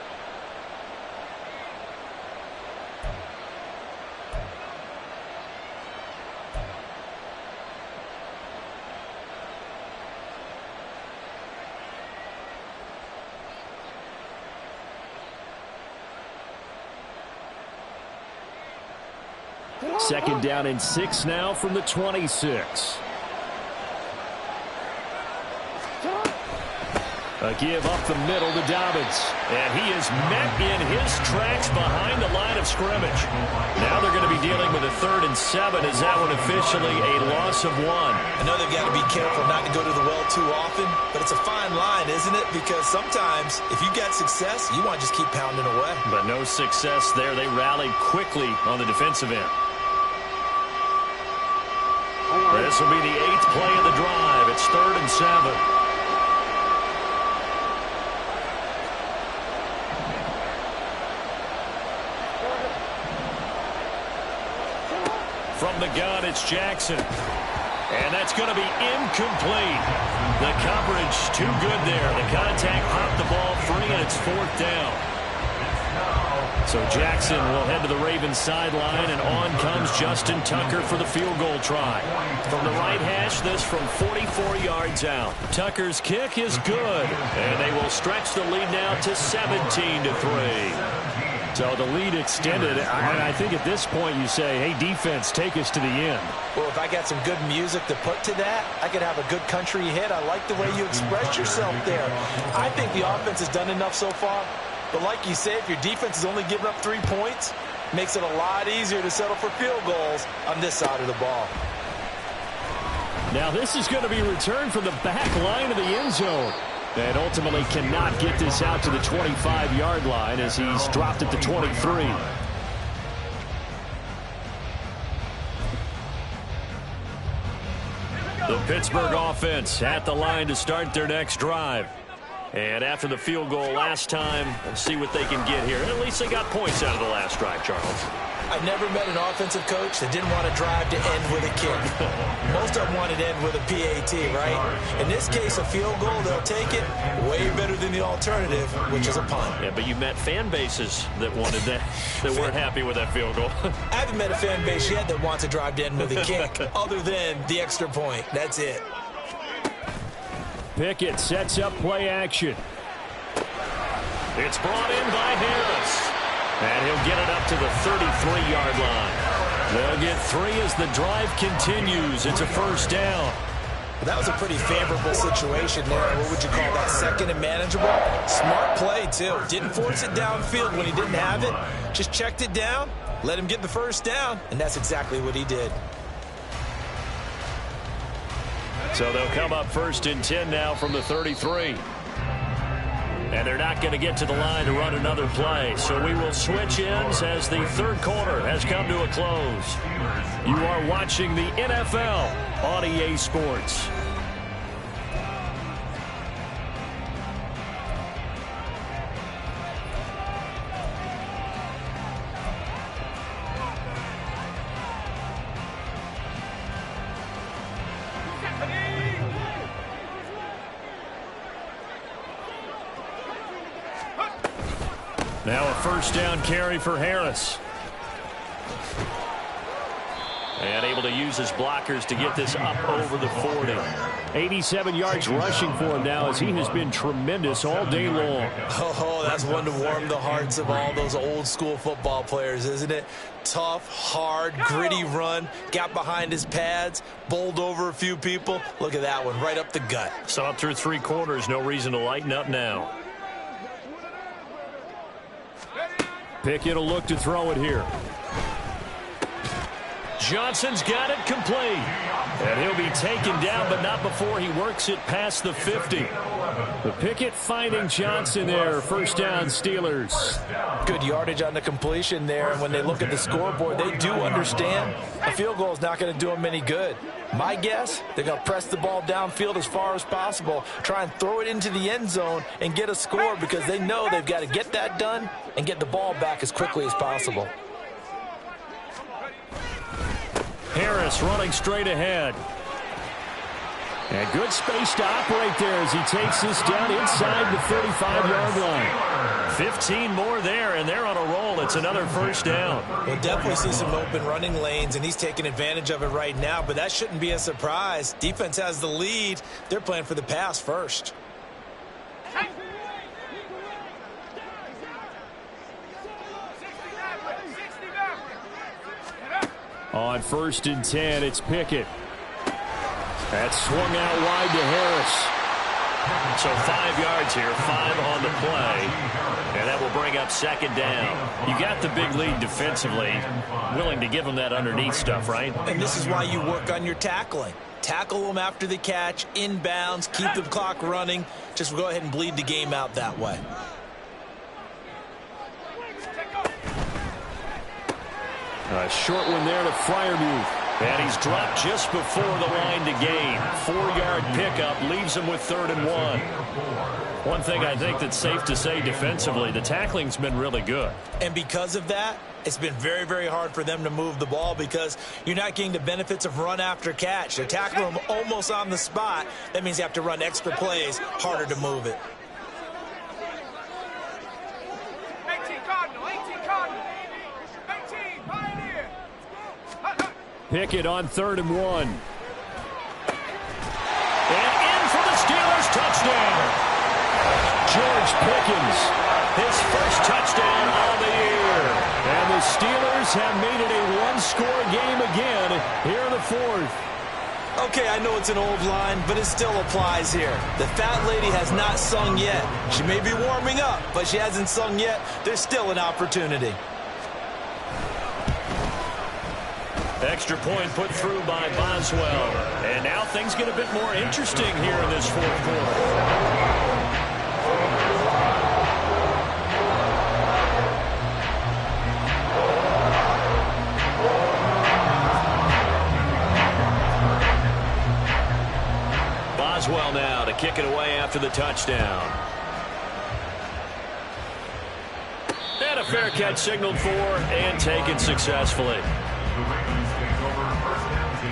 Second down and 6 now from the 26. A give up the middle to Dobbins. And he is met in his tracks behind the line of scrimmage. Now they're going to be dealing with a 3rd and 7. Is that one officially a loss of 1? I know they've got to be careful not to go to the well too often, but it's a fine line, isn't it? Because sometimes if you got success, you want to just keep pounding away. But no success there. They rallied quickly on the defensive end. This will be the 8th play of the drive. It's 3rd and 7. From the gun, it's Jackson. And that's going to be incomplete. The coverage too good there. The contact popped the ball free, and it's 4th down. So Jackson will head to the Ravens sideline, and on comes Justin Tucker for the field goal try. From the right hash, this from 44 yards out. Tucker's kick is good, and they will stretch the lead now to 17-3. So the lead extended, and I think at this point you say, hey, defense, take us to the end. Well, if I got some good music to put to that, I could have a good country hit. I like the way you express yourself there. I think the offense has done enough so far. But like you say, if your defense is only giving up 3 points, makes it a lot easier to settle for field goals on this side of the ball. Now this is going to be returned from the back line of the end zone. And ultimately cannot get this out to the 25-yard line as he's dropped at the 23. The Pittsburgh offense at the line to start their next drive. And after the field goal last time, let's see what they can get here. At least they got points out of the last drive, Charles. I've never met an offensive coach that didn't want to drive to end with a kick. Most of them wanted to end with a PAT, right? In this case, a field goal, they'll take it way better than the alternative, which is a punt. Yeah, but you met fan bases that wanted that, that weren't happy with that field goal. I haven't met a fan base yet that wants to drive to end with a kick other than the extra point. That's it. Pickett sets up play action. It's brought in by Harris. And he'll get it up to the 33-yard line. They'll get 3 as the drive continues. It's a 1st down. Well, that was a pretty favorable situation there. What would you call that? 2nd and manageable? Smart play, too. Didn't force it downfield when he didn't have it. Just checked it down, let him get the 1st down, and that's exactly what he did. So they'll come up 1st and 10 now from the 33. And they're not going to get to the line to run another play. So we will switch ends as the 3rd quarter has come to a close. You are watching the NFL on EA Sports. Now a first down carry for Harris. And able to use his blockers to get this up over the 40. 87 yards rushing for him now as he has been tremendous all day long. Oh, that's one to warm the hearts of all those old school football players, isn't it? Tough, hard, gritty run. Got behind his pads, bowled over a few people. Look at that one, right up the gut. So up through 3 quarters, no reason to lighten up now. Pickett will look to throw it here. Johnson's got it complete. And he'll be taken down, but not before he works it past the 50. The Pickett finding Johnson there. First down, Steelers. Good yardage on the completion there. And when they look at the scoreboard, they do understand a field goal is not going to do them any good. My guess, they're going to press the ball downfield as far as possible, try and throw it into the end zone and get a score because they know they've got to get that done and get the ball back as quickly as possible. Harris running straight ahead. And good space to operate there as he takes this down inside the 35-yard line. 15 more there, and they're on a roll. It's another first down. We'll definitely see some open running lanes, and he's taking advantage of it right now, but that shouldn't be a surprise. Defense has the lead. They're playing for the pass first. On 1st and 10, it's Pickett. That's swung out wide to Harris. So 5 yards here, 5 on the play. And that will bring up second down. You got the big lead defensively. Willing to give them that underneath stuff, right? And this is why you work on your tackling. Tackle them after the catch, inbounds, keep the clock running. Just go ahead and bleed the game out that way. A short one there to Freiermuth. And he's dropped just before the line to gain. 4-yard pickup leaves him with 3rd and 1. One thing I think that's safe to say defensively, the tackling's been really good. And because of that, it's been very, very hard for them to move the ball because you're not getting the benefits of run after catch. They're tackling them almost on the spot. That means you have to run extra plays, harder to move it. 18 Cardinal, 18 Cardinal. 18 Pioneer. Pickett on 3rd and 1. And in for the Steelers touchdown. George Pickens, his first touchdown of the year. And the Steelers have made it a one-score game again here in the 4th. Okay, I know it's an old line, but it still applies here. The fat lady has not sung yet. She may be warming up, but she hasn't sung yet. There's still an opportunity. Extra point put through by Boswell. And now things get a bit more interesting here in this 4th quarter. Boswell now to kick it away after the touchdown. And a fair catch signaled for and taken successfully. The Ravens take over 1st and 10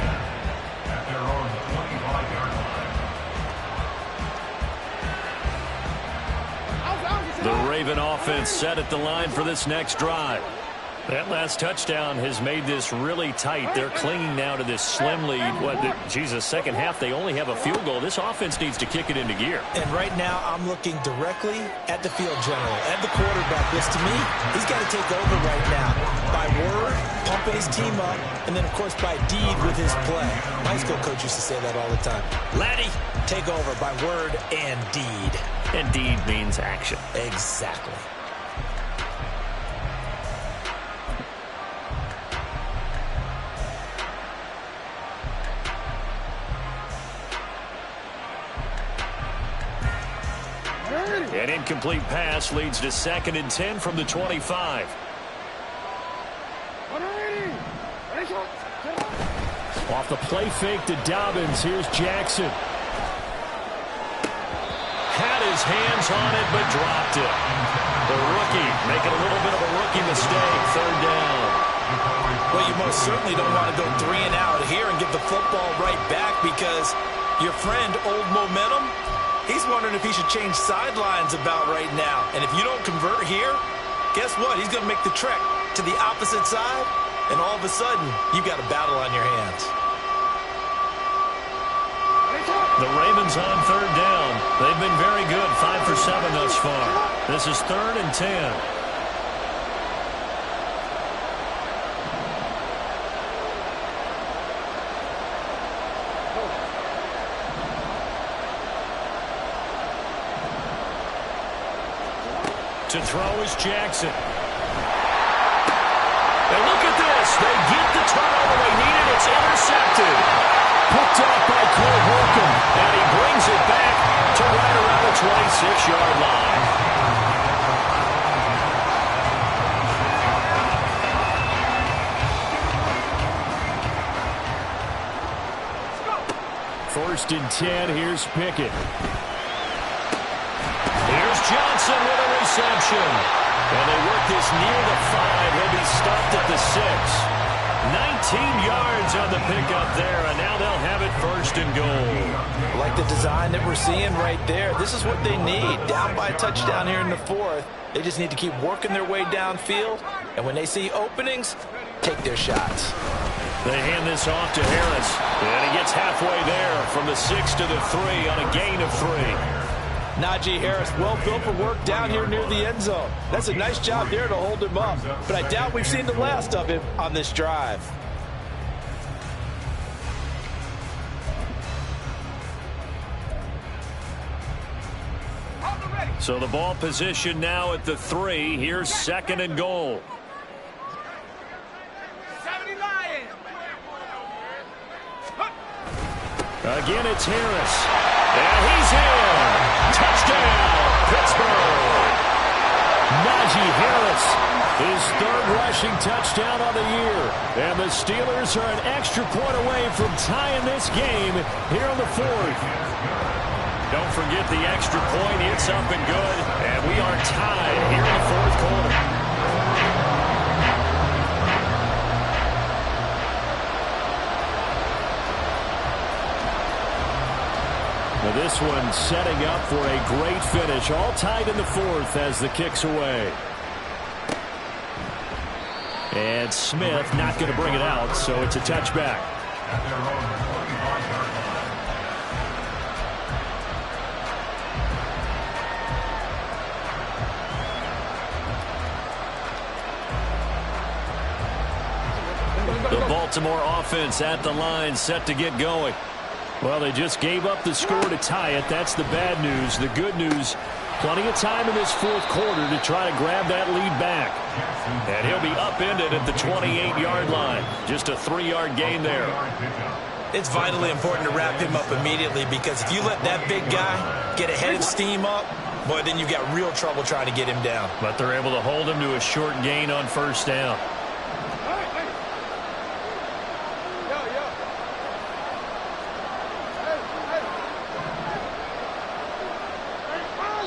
at their own 25-yard line. The Raven offense set at the line for this next drive. That last touchdown has made this really tight. They're clinging now to this slim lead. Second half, they only have a field goal. This offense needs to kick it into gear. And right now, I'm looking directly at the field general, at the quarterback. Because to me, he's got to take over right now. By word, pumping his team up, and then, of course, by deed with his play. My school coach used to say that all the time. Laddie, take over by word and deed. And deed means action. Exactly. An incomplete pass leads to 2nd and 10 from the 25. Off the play fake to Dobbins. Here's Jackson. Had his hands on it, but dropped it. The rookie making a little bit of a rookie mistake. 3rd down. Well, you most certainly don't want to go 3 and out here and get the football right back because your friend, Old Momentum, he's wondering if he should change sidelines about right now. And if you don't convert here, guess what? He's going to make the trek to the opposite side, and all of a sudden, you've got a battle on your hands. The Ravens on third down. They've been very good, 5 for 7 thus far. This is 3rd and 10. To throw is Jackson. And look at this. They get the turnover they needed. It's intercepted. Picked up by Cole Holcomb. And he brings it back to right around the 26-yard line. First and 10. Here's Pickett. Here's Johnson with a reception. And they work this near the 5. He'll be stopped at the 6. 19 yards on the pickup there, and now they'll have it 1st and goal. Like the design that we're seeing right there. This is what they need. Down by a touchdown here in the 4th. They just need to keep working their way downfield. And when they see openings, take their shots. They hand this off to Harris. And he gets halfway there from the 6 to the 3 on a gain of 3. Najee Harris, well built for work down here near the end zone. That's a nice job there to hold him up. But I doubt we've seen the last of him on this drive. So the ball position now at the 3. Here's 2nd and goal. Again, it's Harris. And he's in. Touchdown, Pittsburgh. Najee Harris, his 3rd rushing touchdown on the year. And the Steelers are an extra point away from tying this game here in the 4th. Don't forget the extra point. It's up and good. And we are tied here in the 4th quarter. Well, this one setting up for a great finish. All tied in the 4th as the kick's away. And Smith not going to bring it out, so it's a touchback. The Baltimore offense at the line, set to get going. Well, they just gave up the score to tie it. That's the bad news. The good news, plenty of time in this 4th quarter to try to grab that lead back. And he'll be upended at the 28-yard line. Just a 3-yard gain there. It's vitally important to wrap him up immediately, because if you let that big guy get a head of steam up, boy, then you've got real trouble trying to get him down. But they're able to hold him to a short gain on 1st down.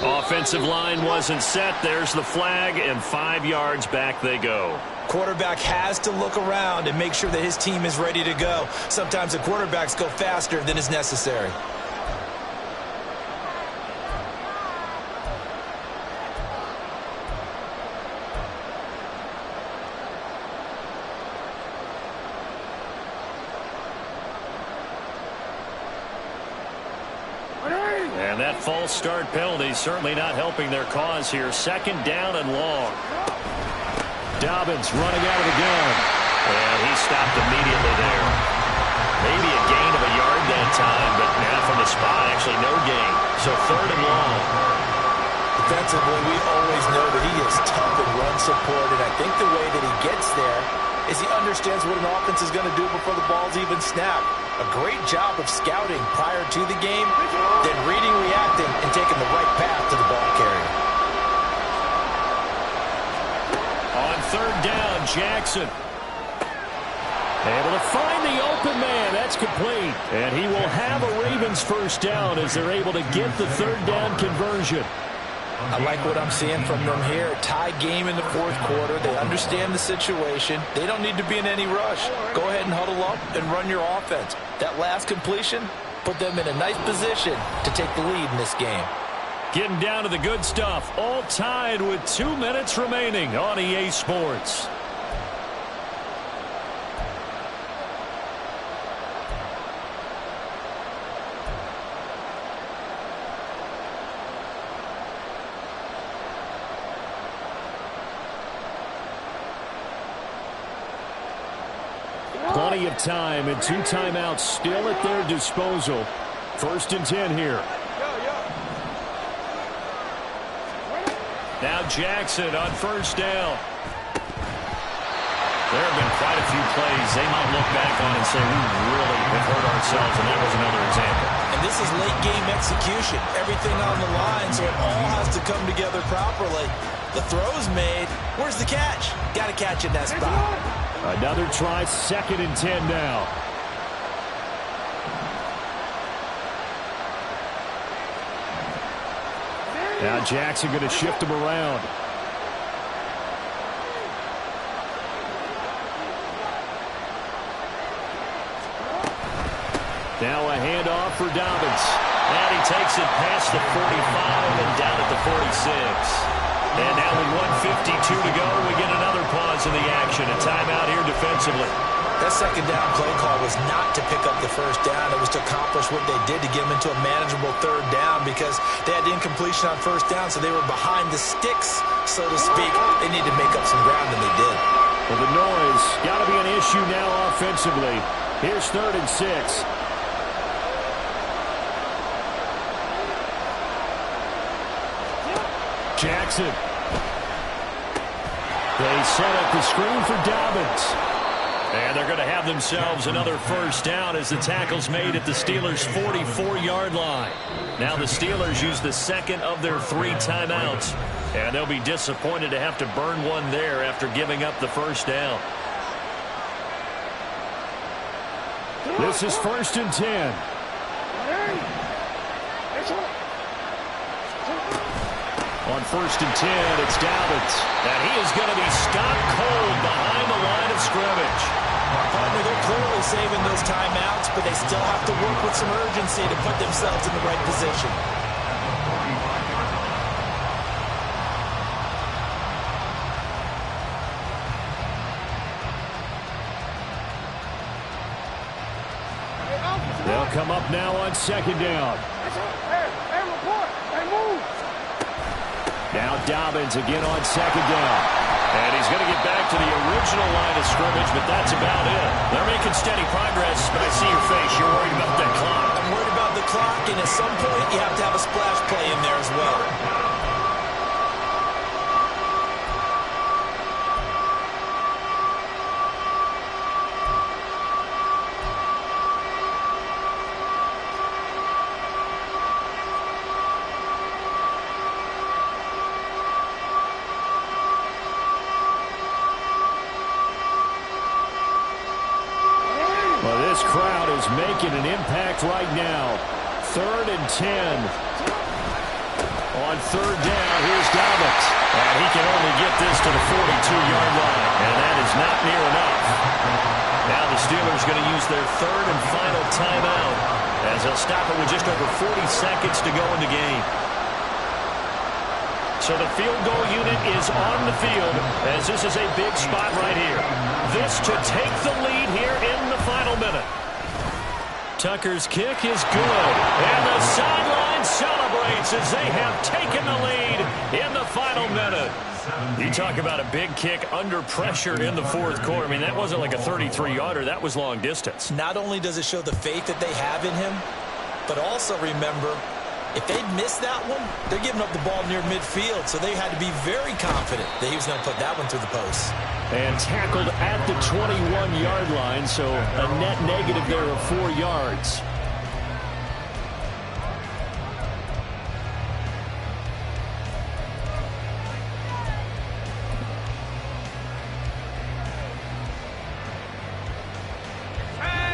Offensive line wasn't set. There's the flag, and 5 yards back they go. Quarterback has to look around and make sure that his team is ready to go. Sometimes the quarterbacks go faster than is necessary. And that false start penalty certainly not helping their cause here. 2nd down and long. Dobbins running out of the gun. And he stopped immediately there. Maybe a gain of a yard that time, but now from the spot, actually no gain. So 3rd and long. Defensively, we always know that he is tough in run support, and I think the way that he gets there is he understands what an offense is going to do before the ball's even snapped. A great job of scouting prior to the game, then reading, reacting, and taking the right path to the ball carrier. On 3rd down, Jackson. Able to find the open man. That's complete. And he will have a Ravens 1st down as they're able to get the 3rd down conversion. I like what I'm seeing from them here. Tie game in the 4th quarter. They understand the situation. They don't need to be in any rush. Go ahead and huddle up and run your offense. That last completion put them in a nice position to take the lead in this game. Getting down to the good stuff. All tied with 2 minutes remaining on EA Sports. Plenty of time and 2 timeouts still at their disposal. 1st and 10 here. Now Jackson on 1st down. There have been quite a few plays they might look back on and say, we really have hurt ourselves, and that was another example. And this is late game execution. Everything on the line, so it all has to come together properly. The throw's made. Where's the catch? Got to catch it in that spot. Another try, 2nd and 10 now. Now Jackson going to shift him around. Now a handoff for Dobbins. And he takes it past the 45 and down at the 46. And now with 1:52 to go, we get another pause in the action. A timeout here defensively. That 2nd down play call was not to pick up the 1st down. It was to accomplish what they did to get them into a manageable 3rd down because they had incompletion on 1st down, so they were behind the sticks, so to speak. They needed to make up some ground, and they did. Well, the noise got to be an issue now offensively. Here's 3rd and 6. Jackson. They set up the screen for Dobbins. And they're going to have themselves another 1st down as the tackle's made at the Steelers' 44-yard line. Now the Steelers use the 2nd of their 3 timeouts. And they'll be disappointed to have to burn one there after giving up the 1st down. This is 1st and 10. On 1st and 10, it's Dobbins. And he is going to be stopped cold behind the line of scrimmage. Partner, they're clearly saving those timeouts, but they still have to work with some urgency to put themselves in the right position. They'll come up now on 2nd down. Hey, report. Hey, move. Now Dobbins again on 2nd down. And he's going to get back to the original line of scrimmage, but that's about it. They're making steady progress, but I see your face. You're worried about that clock. I'm worried about the clock, and at some point you have to have a splash play in there as well. Well, this crowd is making an impact right now. 3rd and 10. On 3rd down, here's Dobbins. And he can only get this to the 42-yard line. And that is not near enough. Now the Steelers going to use their 3rd and final timeout as they'll stop it with just over 40 seconds to go in the game. So the field goal unit is on the field as this is a big spot right here. This to take the lead here in the final minute. Tucker's kick is good. And the sideline celebrates as they have taken the lead in the final minute. You talk about a big kick under pressure in the 4th quarter. I mean, that wasn't like a 33-yarder. That was long distance. Not only does it show the faith that they have in him, but also remember, if they'd missed that one, they're giving up the ball near midfield, so they had to be very confident that he was going to put that one through the post. And tackled at the 21-yard line, so a net negative there of 4 yards.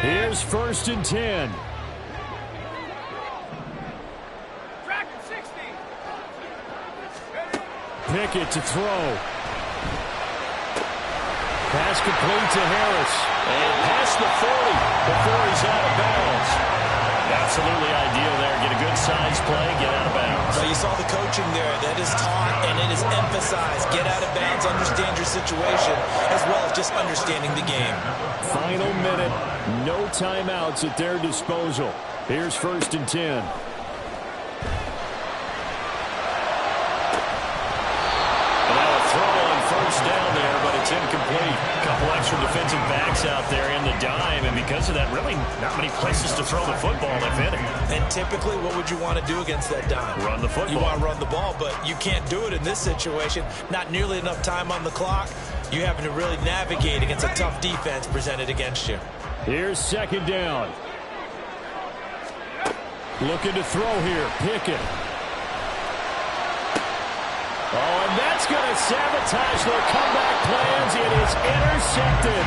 Here's 1st and 10. Pickett to throw. Pass complete to Harris. And past the 40 before he's out of bounds. Absolutely ideal there. Get a good size play, get out of bounds. So you saw the coaching there. That is taught and it is emphasized. Get out of bounds, understand your situation, as well as just understanding the game. Final minute, no timeouts at their disposal. Here's 1st and 10. Down there, but it's incomplete. A couple extra defensive backs out there in the dime, and because of that, really not many places to throw the football, if any. And typically, what would you want to do against that dime? Run the football. You want to run the ball, but you can't do it in this situation. Not nearly enough time on the clock. You're having to really navigate against a tough defense presented against you. Here's 2nd down. Looking to throw here. Pickett. Oh, and that's going to sabotage their comeback plans. It is intercepted.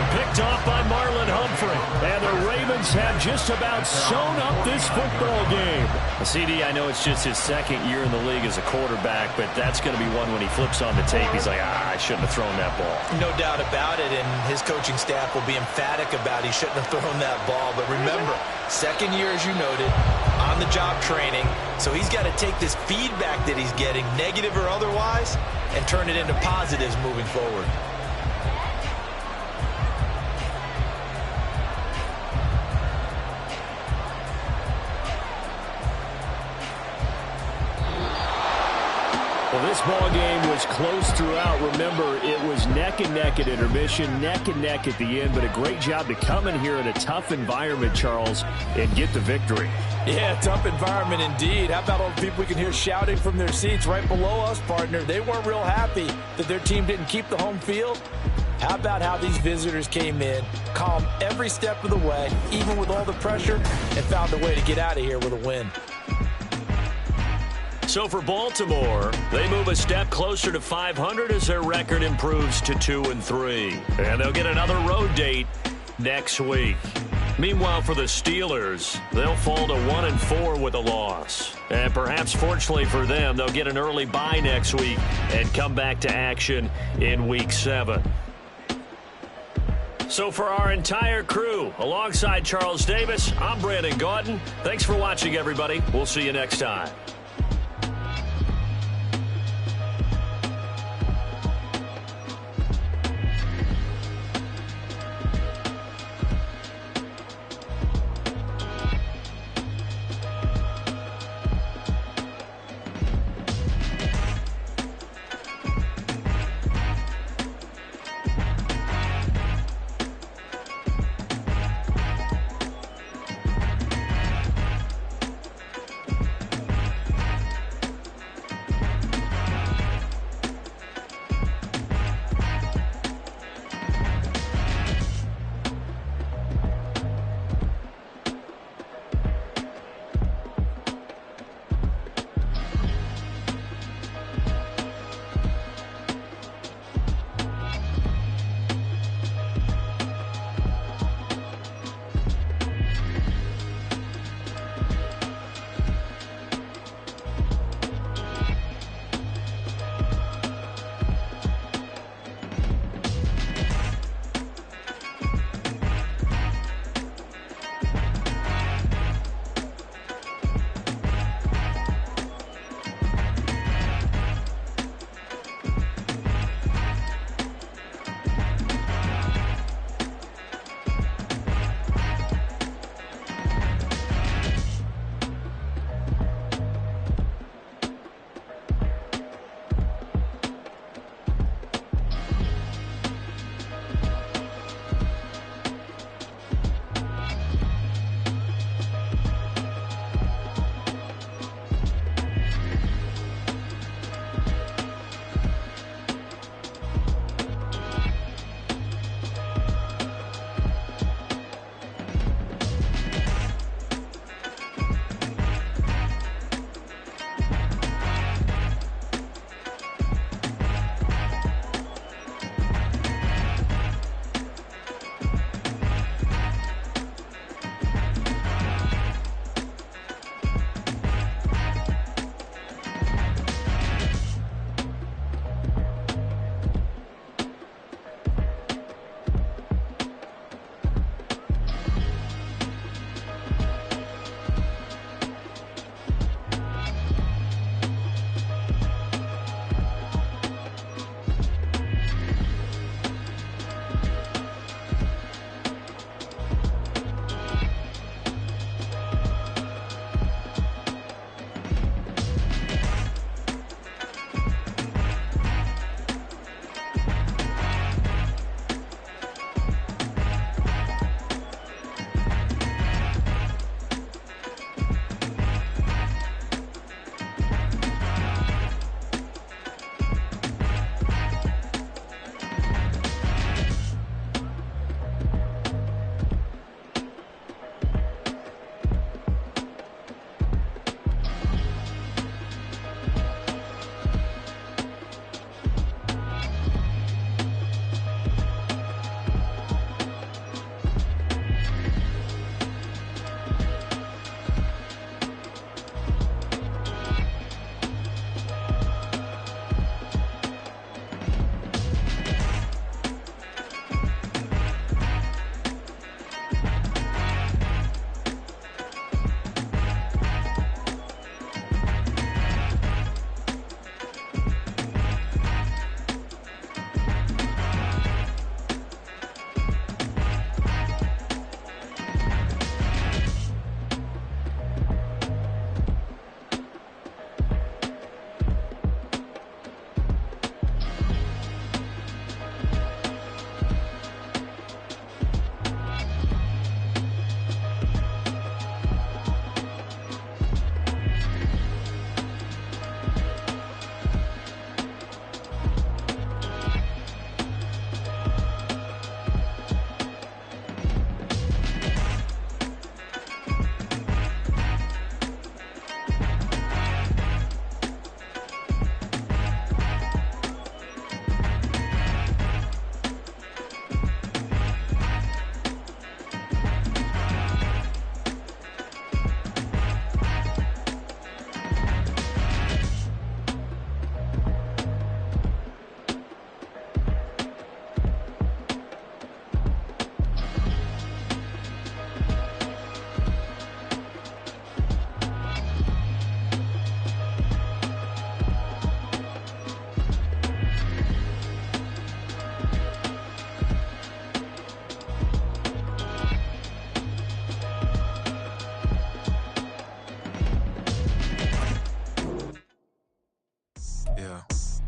Picked off by Marlon Humphrey. And the Ravens have just about sewn up this football game. CD, I know it's just his 2nd year in the league as a quarterback, but that's going to be one when he flips on the tape. He's like, I shouldn't have thrown that ball. No doubt about it, and his coaching staff will be emphatic about he shouldn't have thrown that ball. But remember, 2nd year, as you noted, on-the-job training. So he's got to take this feedback that he's getting, negative or otherwise, and turn it into positives moving forward. Well, this ball game was close throughout. Remember, it was neck and neck at intermission, neck and neck at the end, but a great job to come in here in a tough environment, Charles, and get the victory. Yeah, tough environment indeed. How about all the people we can hear shouting from their seats right below us, partner? They weren't real happy that their team didn't keep the home field. How about how these visitors came in, calm every step of the way, even with all the pressure, and found a way to get out of here with a win. So for Baltimore, they move a step closer to 500 as their record improves to 2-3. And they'll get another road date next week. Meanwhile, for the Steelers, they'll fall to 1-4 with a loss. And perhaps fortunately for them, they'll get an early bye next week and come back to action in Week 7. So for our entire crew, alongside Charles Davis, I'm Brandon Gaudin. Thanks for watching, everybody. We'll see you next time.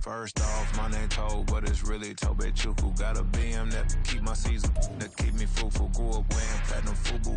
First off, my name Toad, but it's really Tobe Chuku. Got a BM that keep my season, that keep me fruitful. Grew up wearing platinum FUBU.